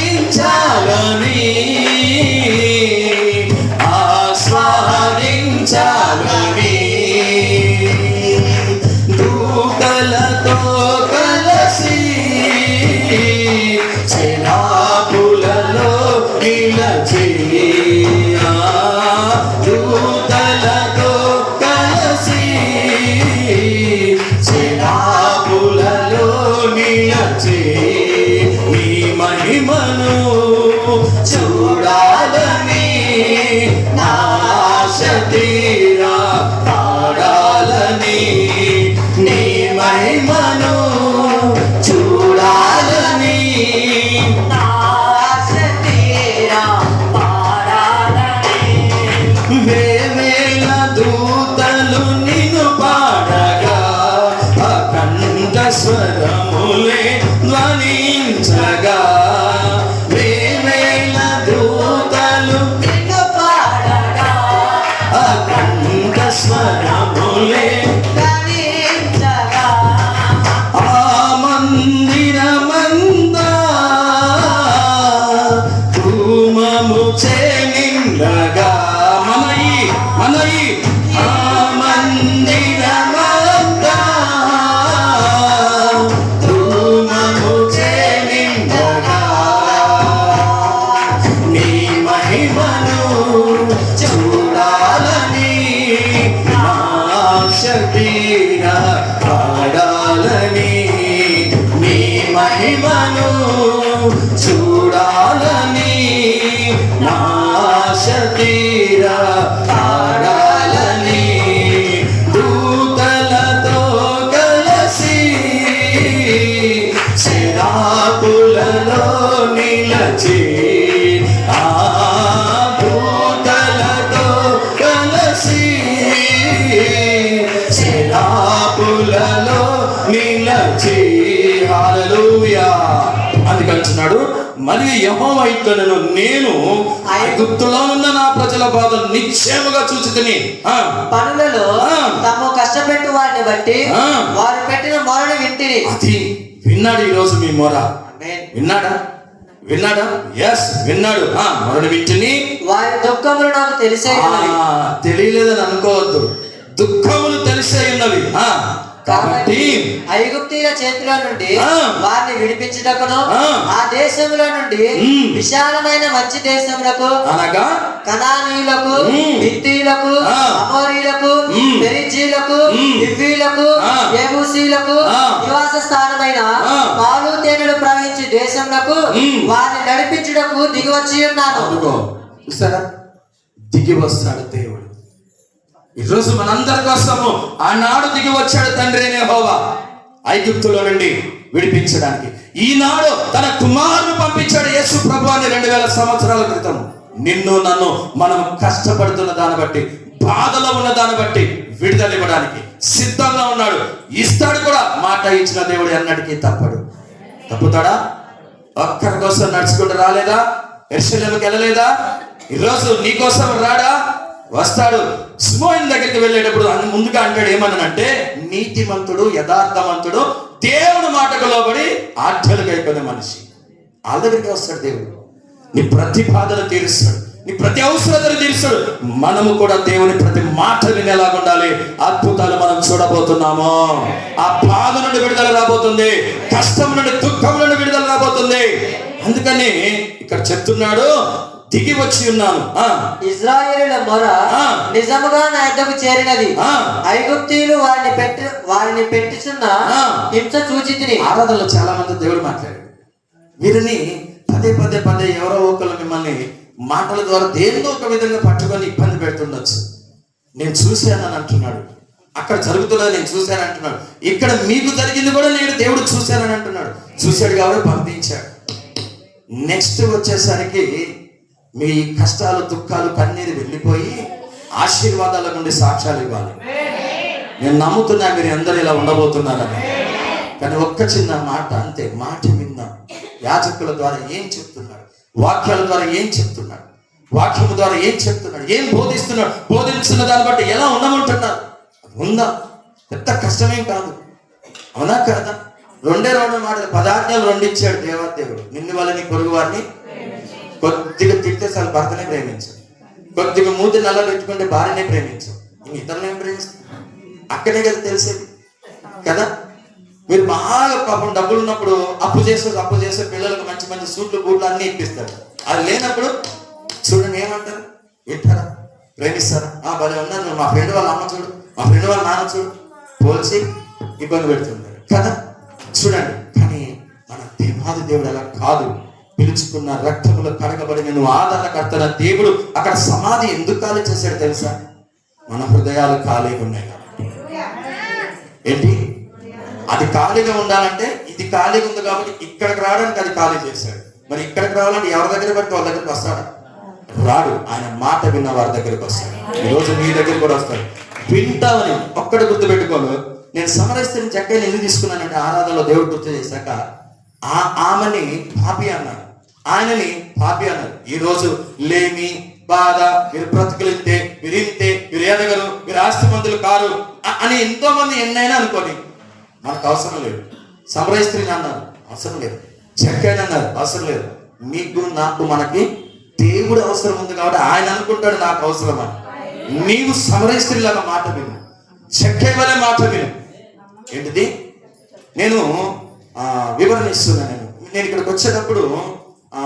ఆరాధించాలని ఆస్వాదించాలని దూతలతో కలసి శరాపులలో నిలచి దూతలతో కలసి శరాపులలో నిలచి నీ మహిమను చూడాలని నాశ తీరా పాడాలని నీ మహిమను చూడాలని నాశ తీరా పాడాలని వేవేల దూతలు నిన్ను పాడగా అఖండ స్వరములే ధ్వనించగా వేవేల దూతలు నిన్ను పాడగా అఖండ స్వరములే ధ్వనించగా ఆ మందిరమందా ధూమము చేనిండగా మనయి ఆ మందిరమందా ధూమము చేనిండగా నీ మహిమను చూడాలని నాశ తీరా పాడాలని నీ మహిమను చూడాలని నాశ తీరా పాడాలని దూతలతో కలసి శరాపులలో నిలచి దూతలతో కలసి శరాపులలో నిలచి హల్లెలూయా అందుకంటున్నాడు మరియు యెహోవా ఇట్లనెను నేను ఐగుప్తులో ఉన్న నా ప్రజల బాధలు నిశ్చయముగా చూచితిని. పనులలో తాము కష్టపెట్టు వారిని బట్టి వారు పెట్టిన మొరను వింటిరి. అది విన్నాడు ఈ రోజు మీ మొర. విన్నాడా? ఎస్ విన్నాడు. మొరను వింటిని. వారి దుఃఖములు నాకు తెలియలేదని అనుకోవద్దు, దుఃఖములు తెలిసే ఉన్నవి. కాబట్టి ఐగుప్తీయుల చేతిలో నుండి వారిని విడిపించుటకును ఆ దేశంలో నుండి విశాలమైన మంచి దేశములకు అనగా కనానీయులకు, హిత్తీయులకు, అమోరీయులకు, పెరిజీయులకు, హివ్వీయులకు, యెబూసీయులకు నివాస స్థానమైన పాలు తేనెలు ప్రవహించే దేశములకు వారిని నడిపించుటకు దిగివచ్చి ఉన్నాను. దిగి వస్తాడు దేవుడు. ఈరోజు మనందరి కోసము ఆనాడు దిగి వచ్చాడు తండ్రి యెహోవా ఐగుప్తులో నుండి విడిపించడానికి. ఈనాడు తన కుమారుని పంపించాడు యేసు ప్రభువాని 2000 సంవత్సరాల క్రితం. నిన్ను నన్ను మనం కష్టపడుతున్న దాన్ని బట్టి, బాధలో ఉన్న దాన్ని బట్టి విడుదల ఇవ్వడానికి సిద్ధంగా ఉన్నాడు. ఇస్తాడు కూడా. మాట ఇచ్చిన దేవుడు ఎన్నటికీ తప్పుతాడా? ఒక్కరి కోసం నడుచుకుంటూ రాలేదా? యెరూషలేముకి వెళ్ళలేదా? ఈరోజు నీ కోసం రాడా? వస్తాడు. సిమోను దగ్గరికి వెళ్ళేటప్పుడు ముందుగా అంటాడు ఏమన్నానంటే, నీతిమంతుడు, యథార్థవంతుడు, దేవుని మాటకు లోబడి ఆజ్ఞలు కైకొనే మనిషి. వాళ్ళ దగ్గరికి వస్తాడు దేవుడు. నీ ప్రతి బాధను తీరుస్తాడు, నీ ప్రతి అవసరతను తీరుస్తాడు. మనము కూడా దేవుని ప్రతి మాట వినేలాగా ఉండాలి. అద్భుతాలు మనం చూడబోతున్నాము. ఆ బాధ నుండి విడుదల రాబోతుంది, కష్టం నుండి, దుఃఖం నుండి విడుదల రాబోతుంది. అందుకని ఇక్కడ చెప్తున్నాడు, దిగి వచ్చి ఉన్నాను. ఇశ్రాయేలుల మొర నిజముగా నా యొద్దకు చేరినది. ఐగుప్తీయులు వారిని పెట్టుచున్న హింస చూచితిని. ఆరాధనలో చాలా మంది దేవుడు మాట్లాడాడు. వీరిని పదే ఎవరో ఒకరు మిమ్మల్ని మాటల ద్వారా దేనిలో ఒక విధంగా పట్టుకొని ఇబ్బంది పెడుతుండొచ్చు. నేను చూశానని అంటున్నాడు. అక్కడ జరుగుతున్నది నేను చూశాను అంటున్నాడు. ఇక్కడ మీకు జరిగింది కూడా నేను దేవుడు చూశానని అంటున్నాడు. చూశాడు కాబట్టి పంపించాడు. నెక్స్ట్ వచ్చేసరికి మీ కష్టాలు, దుఃఖాలు, కన్నీరు వెళ్ళిపోయి ఆశీర్వాదాల నుండి సాక్ష్యాలు ఇవ్వాలి. నేను నమ్ముతున్నా మీరు అందరూ ఇలా ఉండబోతున్నారని. కానీ ఒక్క చిన్న మాట అంతే. మాట విందాం. యాజకుల ద్వారా ఏం చెప్తున్నాడు, వాక్యాల ద్వారా ఏం చెప్తున్నాడు, వాక్యము ద్వారా ఏం చెప్తున్నాడు, ఏం బోధిస్తున్నాడు, బోధించిన దాన్ని బట్టి ఎలా ఉండమంటున్నారు. ఉందా? పెద్ద కష్టమేం కాదు. అవునా కాదా? 2 మాటలు 10 ఆజ్ఞలు 2 ఇచ్చాడు దేవాదేవుడు. నిన్ను వల్ల నీ పొరుగు వారిని. కొద్దిగా తిడితే చాలు భర్తనే ప్రేమించాడు, కొద్దిగా మూతి నల్ల పెట్టుకుంటే భార్యనే ప్రేమించాం, ఇంక ఇతరులు ఏం ప్రేమిస్తాం? అక్కడే కదా తెలిసేది కదా. మీరు బాగా పాపం డబ్బులు ఉన్నప్పుడు అప్పు చేసే పిల్లలకు మంచి సూట్లు, బూట్లు అన్నీ ఇప్పిస్తారు. అది లేనప్పుడు చూడండి ఏమంటారు? వింటారా? ప్రేమిస్తారా? భలే ఉన్నారు, మా ఫ్రెండ్ వాళ్ళ అమ్మ చూడు, మా ఫ్రెండ్ వాళ్ళ నాన్న చూడు, పోల్చి ఇబ్బంది పెడుతున్నారు కదా. చూడండి. కానీ మన దేవాది దేవుడు అలా కాదు. పిలుచుకున్న రక్తములు కడగబడి నేను ఆదరణకర్తన దేవుడు అక్కడ సమాధి ఎందుకు ఖాళీ చేశాడు తెలుసా? మన హృదయాలు ఖాళీగా ఉన్నాయి కాబట్టి. ఏంటి? అది ఖాళీగా ఉండాలంటే ఇది ఖాళీగా ఉంది కాబట్టి ఇక్కడికి రావడానికి అది ఖాళీ చేశాడు. మరి ఇక్కడికి రావాలంటే ఎవరి దగ్గర పడితే వాళ్ళ దగ్గరికి వస్తాడా? రాడు. ఆయన మాట విన్న వారి దగ్గరికి వస్తాడు. ఈరోజు మీ దగ్గర కూడా వస్తాడు. వింటామని ఒక్కటి గుర్తు పెట్టుకోను. నేను సమరస్త్రీని చక్కగా ఎందుకు తీసుకున్నానంటే, ఆరాధనలో దేవుడు గుర్తు చేశాక ఆమెని పాపి అన్నాడు, ఆయనని పాపి అన్నారు. ఈరోజు లేమి, బాధ, మీరు బ్రతుకులింతే, మీరు ఇంతే, మీరు ఎదగరు, మీరు ఆస్తిమంతులు కారు అని ఎంతో మంది ఎన్నైనా అనుకోని మనకు అవసరం లేదు. సమరస్త్రీని అన్నారు, అవసరం లేదు. చక్కని అన్నారు, అవసరం లేదు. మీకు, నాకు, మనకి దేవుడు అవసరం ఉంది కాబట్టి ఆయన అనుకుంటాడు నాకు అవసరం అని. నీవు సమరస్త్రీలాగా మాట విను, చక్కె వలె మాట విను. ఏంటిది? నేను వివరణ ఇస్తున్నాను. నేను ఇక్కడికి వచ్చేటప్పుడు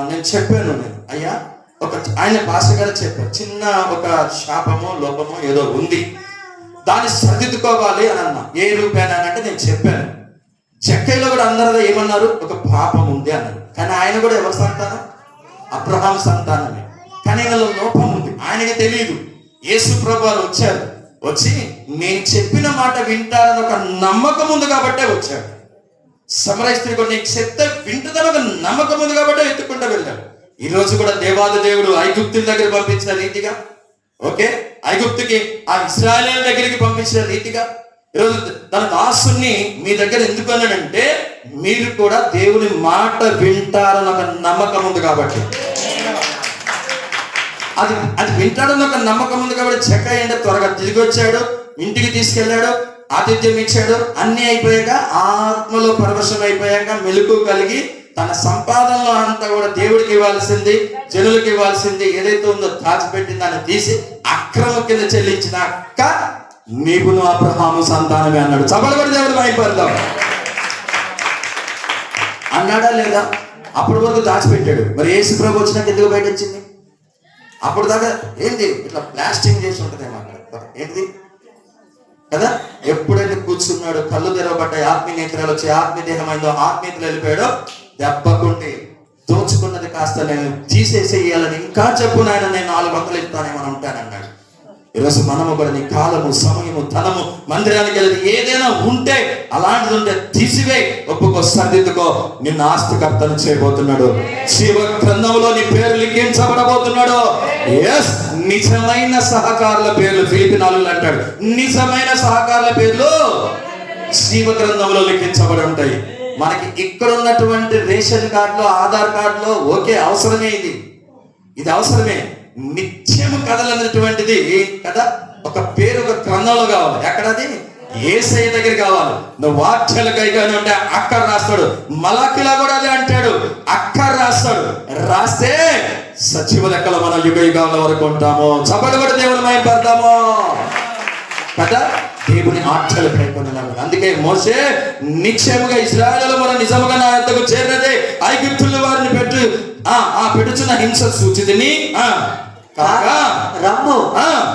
నేను చెప్పాను, అయ్యా ఆయన భాష గారు చెప్పారు, చిన్న ఒక శాపమో లోపమో ఏదో ఉంది, దాన్ని సర్దిద్దుకోవాలి అని అన్నా. ఏ రూపాయన అంటే నేను చెప్పాను. చెక్కైలో కూడా అందరూ ఏమన్నారు? ఒక పాపం ఉంది అన్నారు. కానీ ఆయన కూడా ఎవరి సంతానం? అబ్రహాం సంతానమే. కానీ ఆయనలో లోపం ఉంది, ఆయనకి తెలియదు. యేసు ప్రభు వారు వచ్చారు. వచ్చి నేను చెప్పిన మాట వింటారని ఒక నమ్మకం ఉంది కాబట్టే వచ్చాడు. సమరస్త్రీ కూడా నేను చెప్తే వింటుందని ఒక నమ్మకం ఉంది కాబట్టి ఎత్తుకుంటూ వెళ్ళాడు. ఈ రోజు కూడా దేవాది దేవుడు ఐగుప్తుల దగ్గర పంపించిన రీతిగా, ఓకే, ఐగుప్తుకి ఆ ఇశ్రాయేలు దగ్గరికి పంపించిన రీతిగా ఈరోజు తన దాసుని మీ దగ్గర ఎందుకు అన్నాడంటే, మీరు కూడా దేవుని మాట వింటారని ఒక నమ్మకం ఉంది కాబట్టి. అది అది వింటాడని ఒక నమ్మకం ఉంది కాబట్టి చెక్క ఏంటో త్వరగా తిరిగి వచ్చాడు, ఇంటికి తీసుకెళ్ళాడు, ఆతిథ్యం ఇచ్చాడు. అన్ని అయిపోయాక ఆత్మలో పరవశం అయిపోయాక మెలకు కలిగి తన సంపాదనలో అంతా కూడా దేవుడికి ఇవ్వాల్సింది, జనులకు ఇవ్వాల్సింది ఏదైతే ఉందో దాచిపెట్టింది దాన్ని తీసి అక్రమ కింద చెల్లించినాక నీకును అబ్రహాము సంతానమే అన్నాడు. చపలబడి దేవుడు అయిపోతాం అన్నాడా లేదా? అప్పటి వరకు దాచిపెట్టాడు. మరి యేసు ప్రభు వచ్చినాక ఎందుకు బయట వచ్చింది? అప్పుడు దాకా ఏంది ఇట్లా ప్లాస్టింగ్ చేసి ఉంటుందేమో అక్కడ, ఏంటిది కదా. ఎప్పుడైతే కూర్చున్నాడు, కళ్ళు తెరవబడ్డాయి, ఆత్మీయ నేత్రాలు వచ్చి ఆత్మీయ దేహమైందో, ఆత్మీయతలు వెళ్ళిపోయాడో, దెబ్బకుంటే దోచుకున్నది కాస్త నేను తీసేసేయాలని ఇంకా చెప్పు నాయన, నేను 400 ఇస్తానేమని ఉంటానన్నాడు. ఈరోజు మనము కూడా నీ కాలము, సమయము, ధనము, మందిరానికి వెళ్ళి ఏదైనా ఉంటే అలాంటిది ఉంటే తీసివే, ఒప్పుకో, సర్దిద్దుకో. నిన్ను ఆస్తికర్తను చేయబోతున్నాడు. జీవ గ్రంథంలో నీ పేరు లిఖించబడబోతున్నాడు. ఎస్, నిజమైన సహకారుల పేర్లు ఫిలిప్పీ 4 అంటాడు. నిజమైన సహకారుల పేర్లు జీవ గ్రంథంలో లిఖించబడి ఉంటాయి. మనకి ఇక్కడ ఉన్నటువంటి రేషన్ కార్డులో, ఆధార్ కార్డులో ఓకే, అవసరమే, ఇది అవసరమే. నిత్యము కదలన్నటువంటిది కదా, ఒక పేరు ఒక గ్రంథంలో కావాలి. ఎక్కడది? యేసయ్య దగ్గర కావాలి. నువ్వు వాక్యాలకైగానే ఉంటే అక్కడ రాస్తాడు. మలాకిలా కూడా అదే అంటాడు, అక్కడ రాస్తాడు. రాస్తే సజీవ లెక్కలో మనం యుగ యుగాల వరకు ఉంటాము. చప్పటి దేవుని మహిమపడతాము కదా. దేవుని ఆజ్ఞలు కైకొన్నాము. అందుకే మోషే నిశ్చయముగా ఇశ్రాయేలు మన నిజముగా నా యొద్దకు చేరినదే, ఐగుప్తులు వారిని పెట్టుచున్న హింస సూచితిని రమ్ము,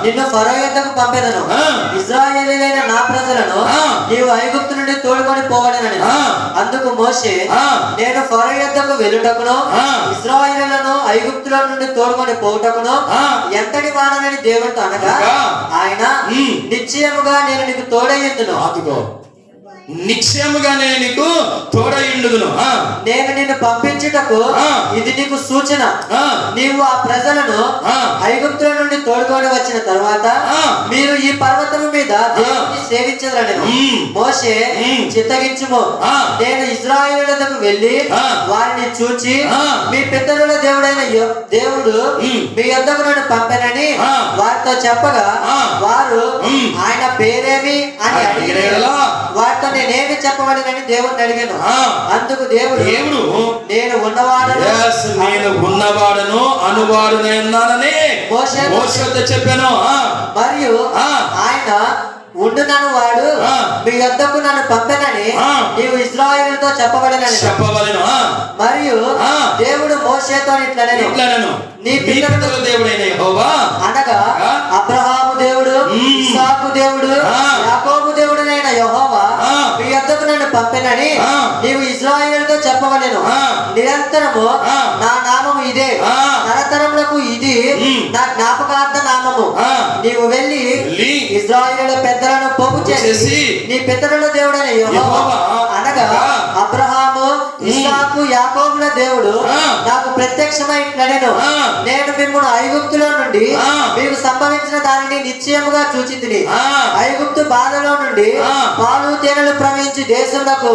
నిన్ను ఫరో యొద్దకు పంపెదను, ఇశ్రాయేలీయులైన నా ప్రజలను నీవు ఐగుప్తు నుండి తోడుకొని పోవడనని. అందుకు మోషే, నేను ఫరో యొద్దకు వెళ్ళుటకును ఇశ్రాయేలీయులను ఐగుప్తుల నుండి తోడుకొని పోవుటకును ఎంతటి వాడనని దేవుడితో అనగా, ఆయన నిశ్చయముగా నేను నీకు తోడయ్యుందును. నిశ్చయముగా నేను నీకు తోడయుండును. నేను నిన్ను పంపించుటకు ఇది నీకు సూచన. నీవు ఆ ప్రజలను ఐగుప్తుల నుండి తోడుకొని వచ్చిన తర్వాత మీరు ఈ పర్వతము మీద దేవుని సేవించదరని. మోషే, చిత్తగించుము, నేను ఇశ్రాయేలులకు వెళ్ళి వారిని చూచి మీ పితరుల దేవుడైన దేవుడు మీ యొద్దకు నన్ను పంపెనని వారితో చెప్పగా, వారు ఆయన పేరేమి అని అడిగిన వారితో నేనేమి చెప్పబడినని దేవుడిని అడిగాను. అందుకు దేవుడు, నేను ఉన్నవాడను అనువాడునని మోషేతో చెప్పాను. మరియు ఆయన ఉండునను వాడు మీ యొద్దకు నన్ను పంపెనని నీవు ఇశ్రాయేలుతో చెప్పవలెను. మరియు దేవుడు మోషేతో ఇట్లనెను, నీ పితరుల దేవుడైన యెహోవా అనగా అబ్రహాము దేవుడు, ఇస్సాకు దేవుడు, యాకోబు దేవుడైన యెహోవా మీ యొద్దకు నన్ను పంపెనని నీవు ఇశ్రాయేలుతో చెప్పవలెను. నిరంతరము నా నామము ఇదే, తరతరములకు ఇది నా జ్ఞాపకార్థ నామము. నీవు వెళ్ళి ఇశ్రాయేలు పెద్దలను పోగు చేసి నీ పితరుల దేవుడైన యెహోవా అనగా అబ్రహాము, ఇస్సాకు, యాకోబుల దేవుడు నాకు ప్రత్యక్షమై నడెను. నేను మిమ్మల్ని ఐగుప్తులో నుండి మీకు సంభవించిన దానిని నిశ్చయముగా చూచితిని. ఐగుప్తు బాధలో నుండి పాలు తేనెలు ప్రవహించి దేశములకు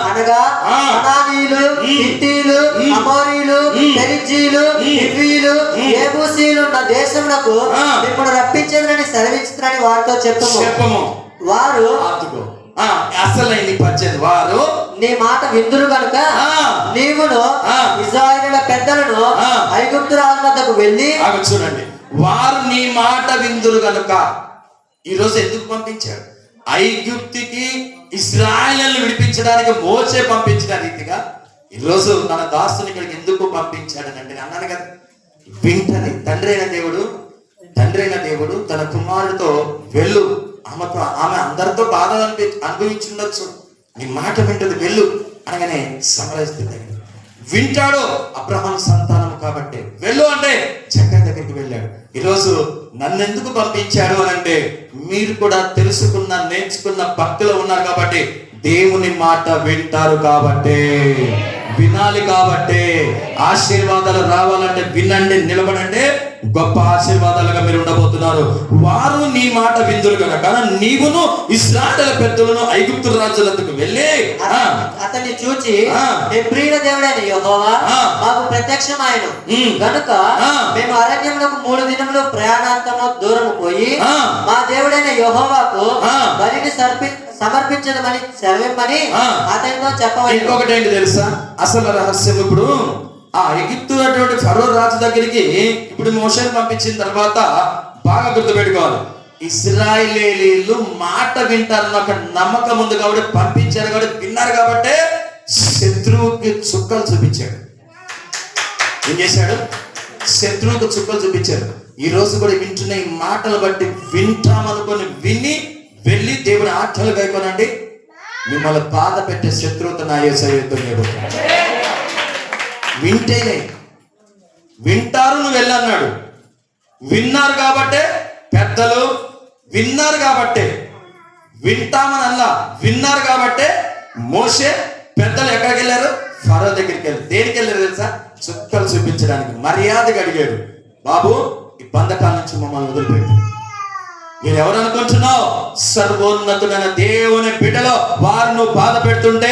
అనగా కనానీయులు, హిత్తీయులు, అమోరీయులు, పెరిజ్జీయులు, హివ్వీయులు, యెబూసీయులు ఉన్న దేశములకు మిమ్మల్ని రప్పించేదని సెలవించుతారని వారితో చెప్పము. వారు అసలైంది 18 వారు నీ మాట విందురు కనుక నీవును ఇశ్రాయేలు పెద్దలను ఐగుప్తు రాజు వద్దకు వెళ్ళి. చూడండి, వారు నీ మాట విందురు కనుక. ఈరోజు ఎందుకు పంపించాడు? ఐగుప్తుకి ఇశ్రాయేలును విడిపించడానికి మోషే పంపించిన రీతిగా ఈరోజు తన దాసుని ఇక్కడికి ఎందుకు పంపించాడనంటే, అన్నాను కదా, వింటని తండ్రి అయిన దేవుడు తన కుమారుడితో వెళ్ళు, ఆమె అందరితో బాధ అనుభవించుండొచ్చు, నీ మాట వింటది, వెళ్ళు అనగానే సమరస్తుంది. వింటాడు, అబ్రహాం సంతానం కాబట్టి వెళ్ళు అంటే చక్కెర దగ్గరికి వెళ్ళాడు. ఈరోజు నన్ను ఎందుకు పంపించాడు అని అంటే, మీరు కూడా తెలుసుకున్న, నేర్చుకున్న భక్తులు ఉన్నారు కాబట్టి, దేవుని మాట వింటారు కాబట్టి, వినాలి కాబట్టి, ఆశీర్వాదాలు రావాలంటే వినండి, నిలబడండి, గొప్ప ఆశీర్వాదాలుగా మీరు ఉండబోతున్నారు. వారు నీ మాట విందురు కనుక నీవును ఇశ్రాయేలు పెద్దలను ఐగుప్తు రాజులకు వెళ్ళి అతన్ని చూచి ప్రియుల దేవుడైన యెహోవా మాకు ప్రత్యక్షమాయెను గనుక మేము అరణ్యములకు 3 దినములు ప్రయాణాంతము దూరము పోయి మా దేవుడైన యెహోవాకు బలిని సమర్పించదమని సెలవిమ్మని అతనితో చెప్పవచ్చు. ఇంకొకటి ఏంటి తెలుసా అసలు రహస్యం? ఇప్పుడు ఆ ఎగిప్తు అటువంటి ఫరో రాజు దగ్గరికి ఇప్పుడు మోషేను పంపించిన తర్వాత బాగా గుర్తుపెట్టుకోవాలి, ఇశ్రాయేలీయులు మాట వింటారన్న ఒక నమ్మకం ఉంది కాబట్టి పంపించారు, కాబట్టి విన్నారు కాబట్టి శత్రువుకి చుక్కలు చూపించాడు. ఏం చేశాడు? శత్రువుకు చుక్కలు చూపించాడు. ఈ రోజు కూడా వింటున్న ఈ మాటలు బట్టి వింటామనుకొని విని వెళ్ళి దేవుని ఆజ్ఞలు కైకొనండి. మిమ్మల్ని బాధ పెట్టే శత్రువుతో నా యేసయ్య యుద్ధం చేయబోతున్నాడు. వింటేనే వింటారు, నువ్వు వెళ్ళన్నాడు. విన్నారు కాబట్టే పెద్దలు విన్నారు కాబట్టే వింటామని అల్లా విన్నారు కాబట్టే మోషే పెద్దలు ఎక్కడికి వెళ్ళారు? ఫరో దగ్గరికి వెళ్ళారు. దేనికి వెళ్ళారు తెలుసా? చుక్కలు చూపించడానికి. మర్యాదగా అడిగాడు, బాబు ఈ బంధకాల నుంచి మమ్మల్ని వదిలిపెట్టు. మీరు ఎవరు అనుకుంటున్నావు? సర్వోన్నతుడైన దేవుని బిడ్డలో వారు నువ్వు బాధ పెడుతుంటే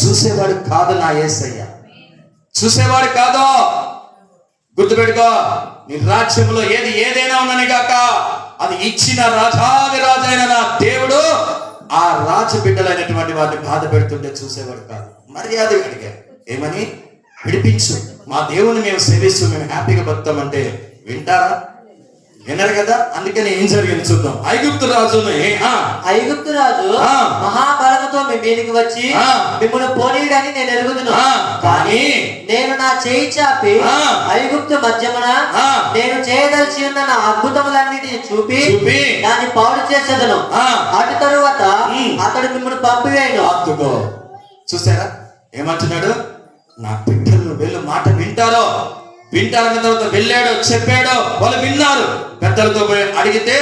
చూసేవాడు కాదు నా యేసయ్య, చూసేవాడు కాదు. గుర్తుపెట్టుకో, నీ రాజ్యంలో ఏదైనా ఉన్నని గాక అది ఇచ్చిన రాజాది రాజైన నా దేవుడు ఆ రాజు బిడ్డలైనటువంటి వారిని బాధ పెడుతుంటే చూసేవాడు కాదు. మర్యాదగా అడిగారు, ఏమని? విడిపించు, మా దేవుని మేము సేవిస్తూ మేము హ్యాపీగా బతుకుతామంటే వింటారా? విన్నారు కదా. అందుకని ఏం జరిగింది చూద్దాం. ఐగుప్తు రాజు మహాబలముతో మీ మీదికి వచ్చి మిమ్మల్ని పోనీయడని నేను ఎరుగుదును, కానీ నేను నా చేయి చాపి ఐగుప్తు మధ్యమున నేను చేయదలిచి ఉన్న నా అద్భుతములన్నిటిని చూపి దాన్ని పాడు చేసేదను. అటు తరువాత అతడు మిమ్మల్ని పంపివేయను. అద్దుకో, చూసారా ఏమంటున్నాడు? నా బిడ్డలు వెళ్ళు మాట వింటారో వింటారన్న తర్వాత వెళ్ళాడు, చెప్పాడు, వాళ్ళు విన్నారు. పెద్దలతో పోయి అడిగితే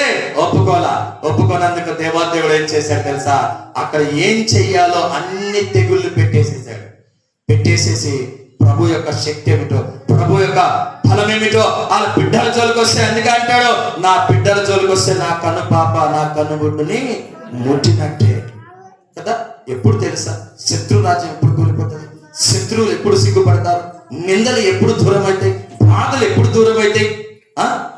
ఒప్పుకోనందుకు దేవాదేవుడు ఏం చేశాడు తెలుసా? అక్కడ ఏం చెయ్యాలో అన్ని తెగుళ్ళు పెట్టేసేసి ప్రభు యొక్క శక్తి ఏమిటో, ప్రభు యొక్క ఫలం ఏమిటో వాళ్ళ బిడ్డల జోలికి వస్తే అందుకే అంటాడు, నా బిడ్డల జోలికి వస్తే నా కన్ను పాప నా కన్ను గుడ్డుని ముట్టినట్టే కదా. ఎప్పుడు తెలుసా? శత్రు రాజ్యం ఎప్పుడు కూలిపోతుంది, శత్రువులు ఎప్పుడు సిగ్గుపడతారు, నిందలు ఎప్పుడు దూరం అవుతాయి, బాధలు ఎప్పుడు దూరం అవుతాయి,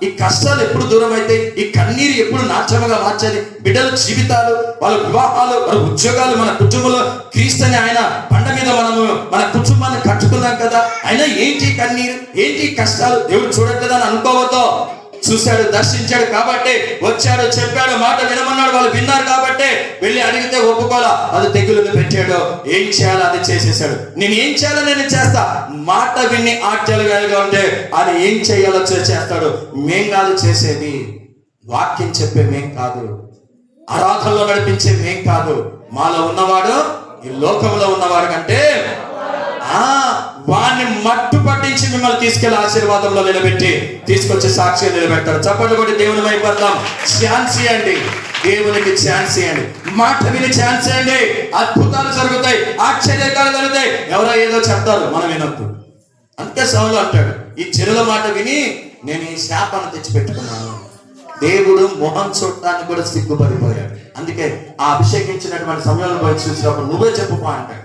ఈ కష్టాలు ఎప్పుడు దూరం అవుతాయి, ఈ కన్నీరు ఎప్పుడు నాట్యముగా మార్చాలి. బిడ్డల జీవితాలు, వాళ్ళ వివాహాలు, వాళ్ళ ఉద్యోగాలు, మన కుటుంబంలో క్రీస్తుని ఆయన పండ మీద మనము మన కుటుంబాన్ని కట్టుకున్నాం కదా. అయినా ఏంటి కన్నీరు, ఏంటి కష్టాలు? దేవుడు చూడట్లేదా అని అనుకోవద్దు. చూశాడు, దర్శించాడు కాబట్టి వచ్చాడు, చెప్పాడు, మాట వినమన్నాడు. వాళ్ళు విన్నారు కాబట్టి వెళ్ళి అడిగితే ఒప్పుకోలా, అది తెగులును పెట్టాడు. ఏం చేయాలో అది చేసేసాడు. నేను ఏం చేయాలో నేను చేస్తా. మాట విని ఆజ్ఞలుగా ఉంటే అది ఏం చేయాలో చేస్తాడు. మేం కాదు చేసేది, వాక్యం చెప్పే మేం కాదు, ఆరాధనలో నడిపించే మేం కాదు. మాలో ఉన్నవాడు ఈ లోకంలో ఉన్నవాడు కంటే వాడిని మట్టు పట్టించి మిమ్మల్ని తీసుకెళ్లి ఆశీర్వాదంలో నిలబెట్టి తీసుకొచ్చి సాక్షిగా నిలబెడతాడు. చప్పట్లు కొట్టి దేవుని వైపడదాం. ఛాన్స్ ఇవ్వండి, దేవునికి ఛాన్స్ ఇవ్వండి. మాట విని ఛాన్స్ ఇవ్వండి. అద్భుతాలు జరుగుతాయి, ఆశ్చర్యకాలు జరుగుతాయి. ఎవరో ఏదో చెప్తారు, మనం వినొద్దు. అంతే సౌలు అంటాడు, ఈ చెరుల మాట విని నేను ఈ శాపాన్ని తెచ్చిపెట్టుకున్నాను. దేవుడు మొహం చూడటానికి కూడా సిగ్గుపడిపోయాడు. అందుకే ఆ అభిషేకించినటువంటి సమయంలో పోయి చూసినప్పుడు నువ్వే చెప్పుకో అంటాడు.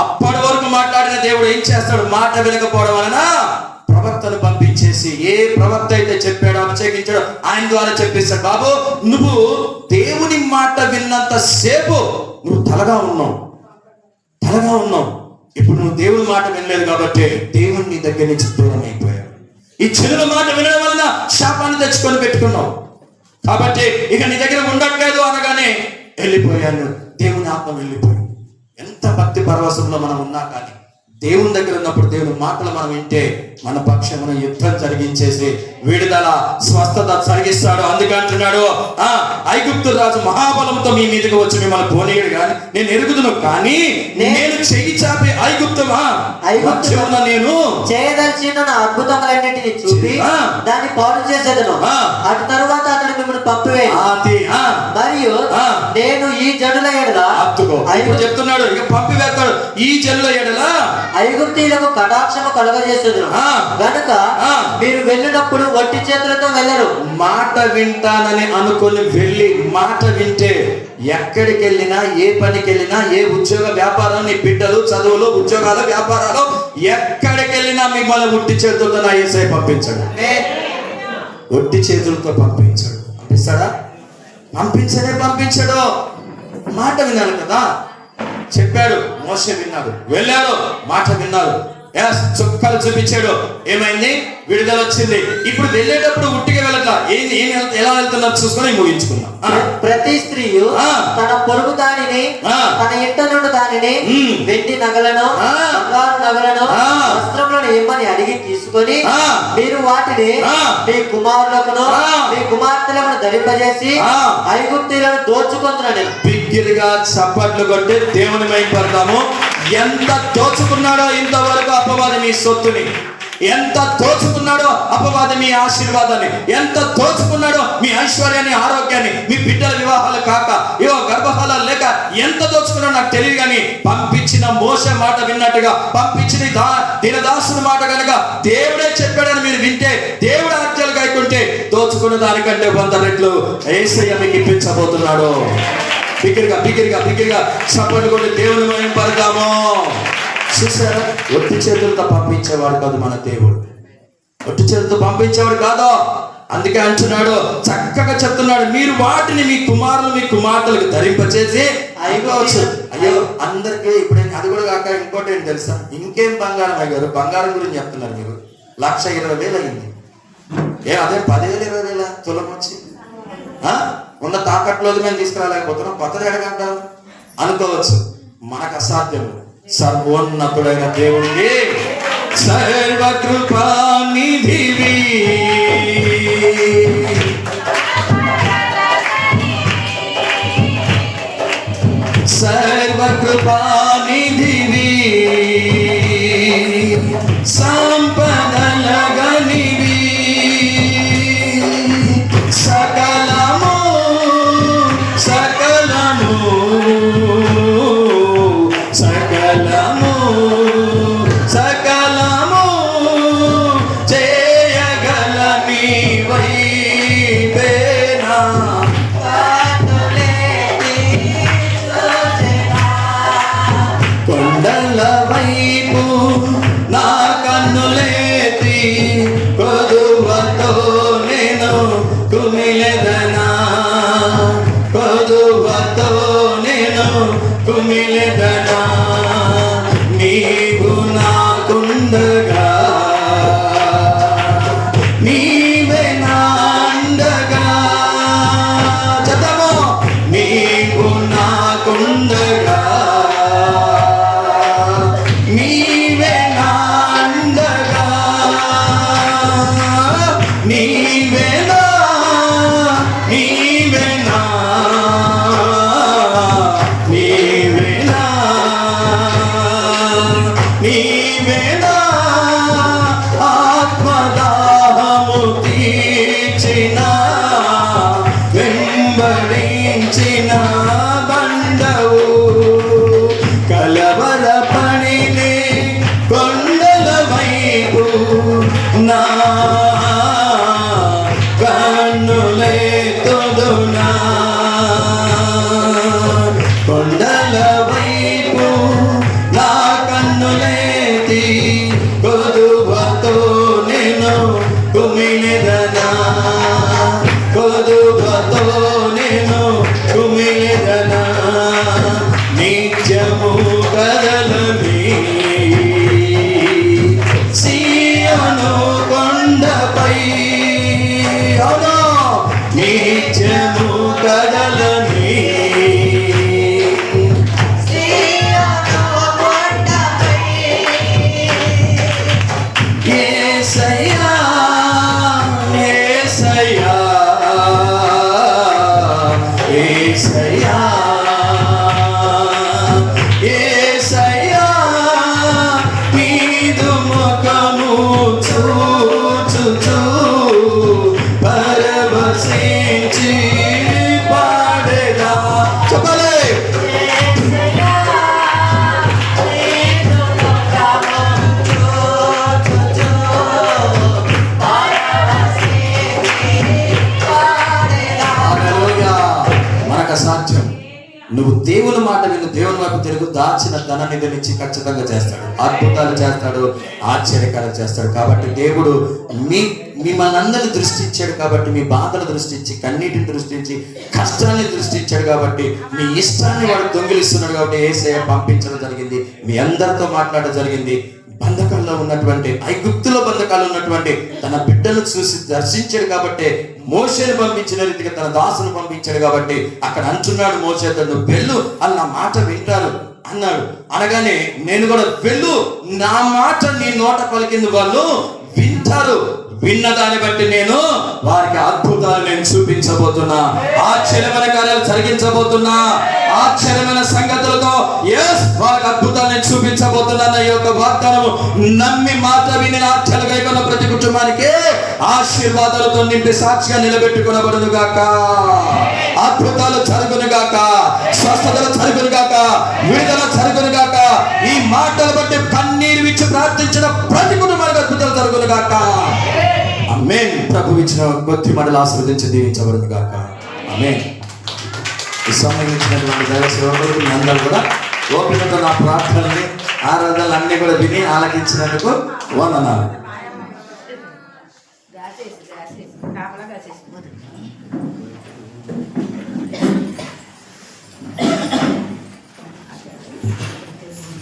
అప్పటి వరకు మాట్లాడిన దేవుడు ఏం చేస్తాడు? మాట వినకపోవడం వలన ప్రవక్తను పంపించేసి ఏ ప్రవక్త అయితే చెప్పాడో అభిషేకించాడో ఆయన ద్వారా చెప్పేస్తాడు. బాబు నువ్వు దేవుని మాట విన్నంత సేపు నువ్వు తలగా ఉన్నావు. ఇప్పుడు నువ్వు దేవుని మాట వినలేదు కాబట్టి దేవుని నీ దగ్గర నుంచి దూరం అయిపోయావు. ఈ చెరుల మాట వినడం వలన శాపాన్ని తెచ్చుకొని పెట్టుకున్నావు. కాబట్టి ఇక నీ దగ్గర ఉండట్లేదు అనగానే వెళ్ళిపోయాను. దేవుని ఆత్మ వెళ్ళిపోయాడు. ఎంత భక్తి పరవశంలో మనం ఉన్నా కానీ దేవుని దగ్గర ఉన్నప్పుడు దేవుని మాటలు మనం వింటే మన పక్షమున యుద్ధం జరిగించేసి విడుదల స్వస్థత జరిగిస్తాడు. అందుకే అంటున్నాడు, ఐగుప్తు రాజు మహాబలంతో మీ మీదకి వచ్చి మిమ్మల్ని పోనీయుడు కానీ నేను ఎరుగుదును, కానీ నేను చెయ్యి చాపి ఐగుప్తున నేను చేయదలిచిన అద్భుతములన్నిటిని చూపి దాన్ని పాడు చేసేదను. అటు తరువాత అతడు మిమ్మల్ని పంపివేయి. మరియు నేను ఈ జనుల ఎడల ఇప్పుడు చెప్తున్నాడు, ఇక పంపివేస్తాడు. ఈ జనుల ఎడల ఐగుప్తీయులకు కటాక్షము కలుగజేసేదును గనుక మీరు వెళ్ళినప్పుడు వట్టి చేతులతో వెళ్ళరు. మాట వింటానని అనుకుని వెళ్ళి మాట వింటే ఎక్కడికి వెళ్ళినా, ఏ పనికి వెళ్ళినా, ఏ ఉద్యోగ వ్యాపారం, నీ బిడ్డలు చదువులు, ఉద్యోగాలు, వ్యాపారాలు, ఎక్కడికి వెళ్ళినా మిమ్మల్ని ఉట్టి చేతులతో నా యేసయ్య పంపించడు. ఒట్టి చేతులతో పంపించడు. పంపిస్తాడా? పంపించడు. మాట విన్నాడు కదా, చెప్పాడు. మోషే విన్నాడు, వెళ్ళాడు, మాట విన్నాడు, చుక్కలు చూపించాడు. ఏమైంది? విడుదల వచ్చింది. ఇప్పుడు వెళ్ళేటప్పుడు ఉట్టిగా వెళ్ళట్లా. ఎలా వెళ్తున్నారు చూసుకొని ముగించుకుందాం. ప్రతి స్త్రీ తన పొరుగు దానిని, తన ఇంట నుండి దానిని, వెండి నగలను, బంగారు నగలను, వస్త్రములను ఇమ్మని అడిగి తీసుకొని మీరు వాటిని మీ కుమారులకు, మీ కుమార్తెలను ధరింపజేసి ఐగుప్తీయులను దోచుకుంటున్నాను. బిగ్గిరిగా చప్పట్లు కొట్టి దేవుని మైపడతాము. ఎంత దోచుకున్నాడో ఇంతవరకు అపవాది మీ సొత్తుని, ఎంత దోచుకున్నాడో అపవాది మీ ఆశీర్వాదాన్ని, ఎంత దోచుకున్నాడో మీ ఐశ్వర్యాన్ని, ఆరోగ్యాన్ని, మీ బిడ్డల వివాహాలు కాక, గర్భఫలాలు లేక ఎంత దోచుకున్నాడో నాకు తెలియదు. కానీ పంపించిన మోసే మాట విన్నట్టుగా, పంపించిన దినదాసుని మాట కనుక దేవుడే చెప్పాడని మీరు వింటే, దేవుడు ఆజ్ఞలు గాయకుంటే, దోచుకున్న దానికంటే 100 రెట్లు యేసయ్య మీకు ఇప్పించబోతున్నాడు. బిగిరిగా చప్పట్లు కొట్టి దేవుని మహిమ పడతాము. చూసారా? ఒట్టి చేతులతో పంపించేవాడు కాదు మన దేవుడు. ఒట్టి చేతులతో పంపించేవాడు కాదు. అందుకే అంటున్నాడు, చక్కగా చెప్తున్నాడు, మీరు వాటిని మీ కుమారులు, మీ కుమార్తెలకు ధరింపచేసి అయిపోవచ్చు. అయ్యో అందరికీ ఇప్పుడు అది కూడా కాక ఇంకోటి ఏంటి తెలుసా? ఇంకేం బంగారం అయ్యారు? బంగారం గురించి చెప్తున్నారు మీరు. 1,20,000 అయింది. అదే 10,000 20,000 తులం వచ్చి ఉన్న తాకట్లోది మేము తీసుకురాలేకపోతున్నాం, కొత్తది ఎడగంటారు అనుకోవచ్చు. మనకు అసాధ్యము. సర్వోన్నతుడైన దేవుడికి సర్వకృపానిధివి, సర్వకృపానిధివి, సంపదలగనివి, సకలము చేయగల నీవైనా కొండల వైపు నా కన్నులేతి, కొదువతో నేను కుమిలెదనా, కొదువతో నేను కుమిలెదనా. నీవు నాకుండగా, నీవే నా అండగా. చదవో, నీవు నాకుండగా, నీవే నా అండగా, నీవే నా, నీవే నా, నీవే నా, నీవే నా ఆత్మదాహము తీర్చిన, వెంబడించిన బండవు. కలవరపడినే కొండల వైపు నా కన్నులెత్తుదునా, కొండల వైపు నా కన్నులెత్తి, కొదువతో నేను కుమిలెదనా, కొదువతో నేను కుమిలెదనా. నిత్యము కదలని సీయోను కొండపై, అవును, నిత్యము కదలని యేసయ్యా, యేసయ్యా, యేసయ్యా, యేసయ్యా, నీదు ముఖము చూచుచు పరవశించి నువ్వు దేవుని మాట విను, దేవుని వైపు తిరుగు, దాచిన ధన నిధినిచ్చి ఖచ్చితంగా చేస్తాడు, అద్భుతాలు చేస్తాడు, ఆశ్చర్యకాలు చేస్తాడు. కాబట్టి దేవుడు మిమ్మల్ని అందరిని దృష్టించాడు కాబట్టి, మీ బాధలు దృష్టించి, కన్నీటిని దృష్టించి, కష్టాన్ని దృష్టించాడు కాబట్టి, మీ ఇష్టాన్ని వాడు దొంగిలిస్తున్నాడు కాబట్టి యేసయ్య పంపించడం జరిగింది, మీ అందరితో మాట్లాడడం జరిగింది. బంధకాల్లో ఉన్నటువంటి, ఐగుప్తులో బంధకాలు ఉన్నటువంటి తన బిడ్డను చూసి దర్శించాడు కాబట్టి, మోషేను పంపించిన రీతిగా తన దాసును పంపించాడు కాబట్టి అక్కడ అంటున్నాడు మోషేతో, నువ్వు వెళ్ళు, అన్న మాట వింటారు అన్నాడు. అనగానే నేను కూడా వెళ్ళు, నా మాట నీ నోట పలికింది వాళ్ళు వింటారు, విన్న దాన్ని బట్టి నేను వారికి అద్భుతాలు నేను చూపించబోతున్నా, ఆశ్చర్యమైన కార్యాలు జరిగించబోతున్నా, ఆశ్చర్యమైన సంగతులతో వారికి అద్భుతాలు నేను చూపించబోతున్నా. ఈ యొక్క వాగ్దానము నమ్మి మాట విని ఆశ్చర్యకరమైన ప్రతి కుటుంబానికి ఆశీర్వాదాలతో నింపి సాక్షిగా నిలబెట్టుకునబడును గాక, అద్భుతాలు జరుగును గాక, స్వస్థతలు జరుగును గాక, విడుదల జరుగును గాక. ఈ మాటలు బట్టి కన్నీరు విచ్చి ప్రార్థించిన ప్రతి కుటుంబానికి అద్భుతాలు జరుగును గాక. ఆమేన్. ప్రభు ఇచ్చిన కొద్ది మాటలు ఆశీర్వదించి దీవించబడును గాక. ఆమేన్. ఈ సమయం ఇచ్చినటువంటి దైవ సేవకులకు మీ అందరూ కూడా ఓపికతో నా ప్రార్థనల్ని, ఆరాధనలు అన్ని కూడా విని ఆలకించినందుకు వందనాలు.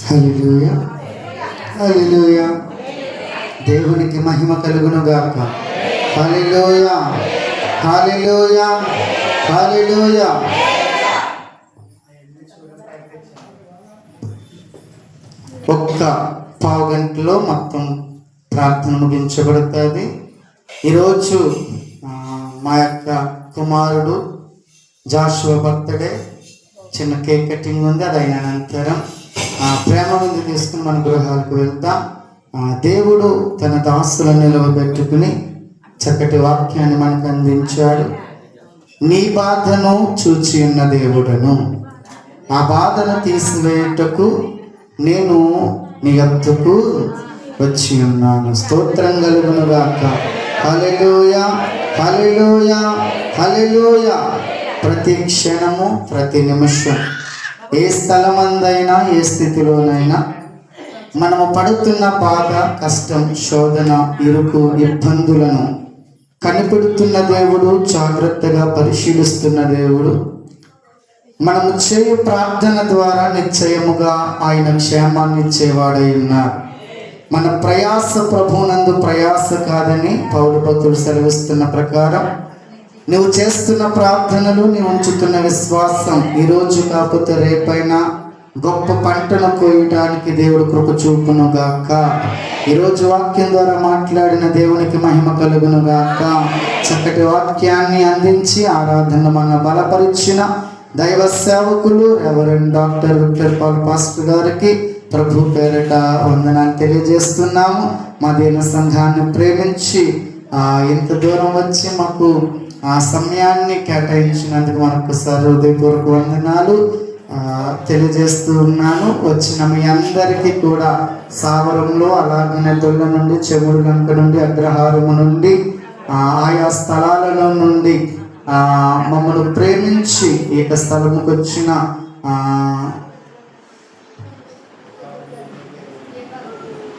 హల్లెలూయా, హల్లెలూయా. దేవునికి మహిమ కలుగును గాక. హల్లెలూయా, హల్లెలూయా, హల్లెలూయా. ఒక్క పావు గంటలో మొత్తం ప్రార్థన ముగించబడుతుంది. ఈరోజు మా యొక్క కుమారుడు జాషువా బర్త్డే, చిన్న కేక్ కటింగ్ ఉంది, అది అయిన అనంతరం ప్రేమ ముందు తీసుకుని మన గృహాలకు వెళ్తాం. దేవుడు తన దాసులను నిలవబెట్టుకుని చక్కటి వాక్యాన్ని మనకు అందించాడు. నీ బాధను చూచి ఉన్న దేవుడను, ఆ బాధను తీసివేయుటకు నేను నీ వద్దకు వచ్చి ఉన్నాను. స్తోత్రం కలుగును గాక. హల్లెలూయా, హల్లెలూయా, హల్లెలూయా. ప్రతి క్షణము, ప్రతి నిమిషం, ఏ స్థలమందైనా, ఏ స్థితిలోనైనా మనము పడుతున్న బాధ, కష్టం, శోధన, ఇరుకు, ఇబ్బందులను కనిపెడుతున్న దేవుడు, జాగ్రత్తగా పరిశీలిస్తున్న దేవుడు. మనము చేయు ప్రార్థన ద్వారా నిశ్చయముగా ఆయన క్షేమాన్ని ఇచ్చేవాడై ఉన్నారు. మన ప్రయాస ప్రభువునందు ప్రయాస కాదని పౌలు భక్తుడు సెలవిస్తున్న ప్రకారం నువ్వు చేస్తున్న ప్రార్థనలు, నీవు ఉంచుతున్న విశ్వాసం ఈరోజు కాకపోతే రేపైనా గొప్ప పంటను కోయడానికి దేవుడు కృప చూపును గాక. ఈరోజు వాక్యం ద్వారా మాట్లాడిన దేవునికి మహిమ కలుగును గాక. చక్కటి వాక్యాన్ని అందించి ఆరాధన మన బలపరిచిన దైవ సేవకులు reverend doctor Victor Paul pastor గారికి ప్రభు పేరిట వందనాలు తెలియజేస్తున్నాము. మా దీన సంఘాన్ని ప్రేమించి ఇంత దూరం వచ్చి మాకు ఆ సమయాన్ని కేటాయించినందుకు మరొకసారి హృదయపూర్వక వందనాలు తెలియజేస్తూ ఉన్నాను. వచ్చిన మీ అందరికీ కూడా సావరంలో, అలాగనే దొల్ల నుండి, చెముడు లంక నుండి, అగ్రహారము నుండి, ఆయా స్థలాలలో నుండి మమ్మల్ని ప్రేమించి ఈ యొక్క స్థలముకు వచ్చిన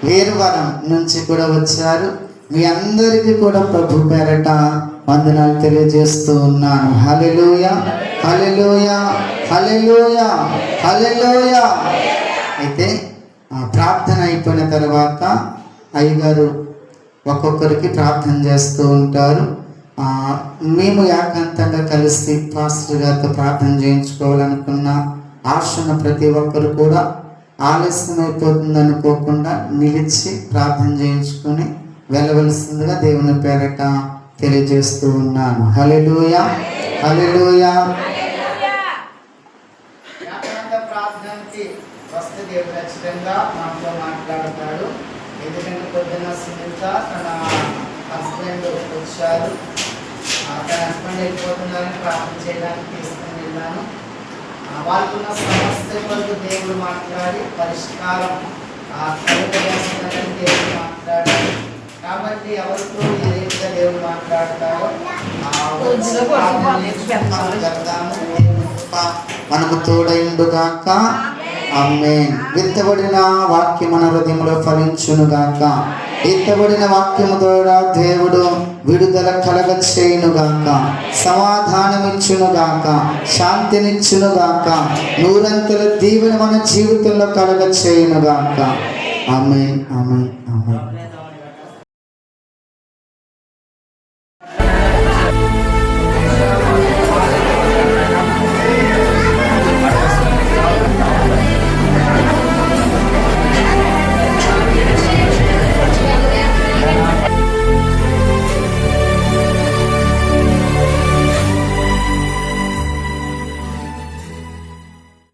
వేరువరం నుంచి కూడా వచ్చారు. మీ అందరికీ కూడా ప్రభు పేరట వందనాలు తెలియజేస్తూ ఉన్నాను. హల్లెలూయా, హల్లెలూయా, హల్లెలూయా, హల్లెలూయా. అయితే ప్రార్థన అయిపోయిన తర్వాత అయ్యగారు ఒక్కొక్కరికి ప్రార్థన చేస్తూ ఉంటారు. మేము ఏకాంతంగా కలిసి పాస్టర్ గారితో ప్రార్థన చేయించుకోవాలనుకున్న ఆశ ఉన్న ప్రతి ఒక్కరు కూడా ఆలస్యం అయిపోతుంది అనుకోకుండా నిలిచి ప్రార్థన చేయించుకొని వెళ్ళవలసిందిగా దేవుని పేరట తెలియజేస్తూ ఉన్నాను. హల్లెలూయా, హల్లెలూయా. ప్రార్థనకి వస్తే దేవుడు ఖచ్చితంగా మాతో మాట్లాడతాడు. ఎందుకంటే పొద్దున్న సునీత తన హస్బెండ్ వచ్చారు, తన హస్బెండ్ వెళ్ళిపోతున్నారని ప్రార్థన చేయడానికి తీసుకుని వెళ్ళాను. వాళ్ళకున్న సమస్య కొరకు దేవుడు మాట్లాడి పరిష్కారం కలుగజేస్తున్నాడని దేవుడు మాట్లాడాలి. కాబట్టి ఎవరితో ఏ రీతిగా దేవుడు మాట్లాడతారో మనకు తోడైండుగాక. ఆమేన్. విత్తబడిన వాక్యం మన హృదయంలో ఫలించునుగాక. ఎత్తబడిన వాక్యము ద్వారా దేవుడు విడుదల కలగ చేయునుగాక, సమాధానమిచ్చునుగాక, శాంతినిచ్చునుగాక, నూరంతల దీవెన మన జీవితంలో కలగ చేయునుగాక. ఆమేన్, ఆమేన్, ఆమేన్.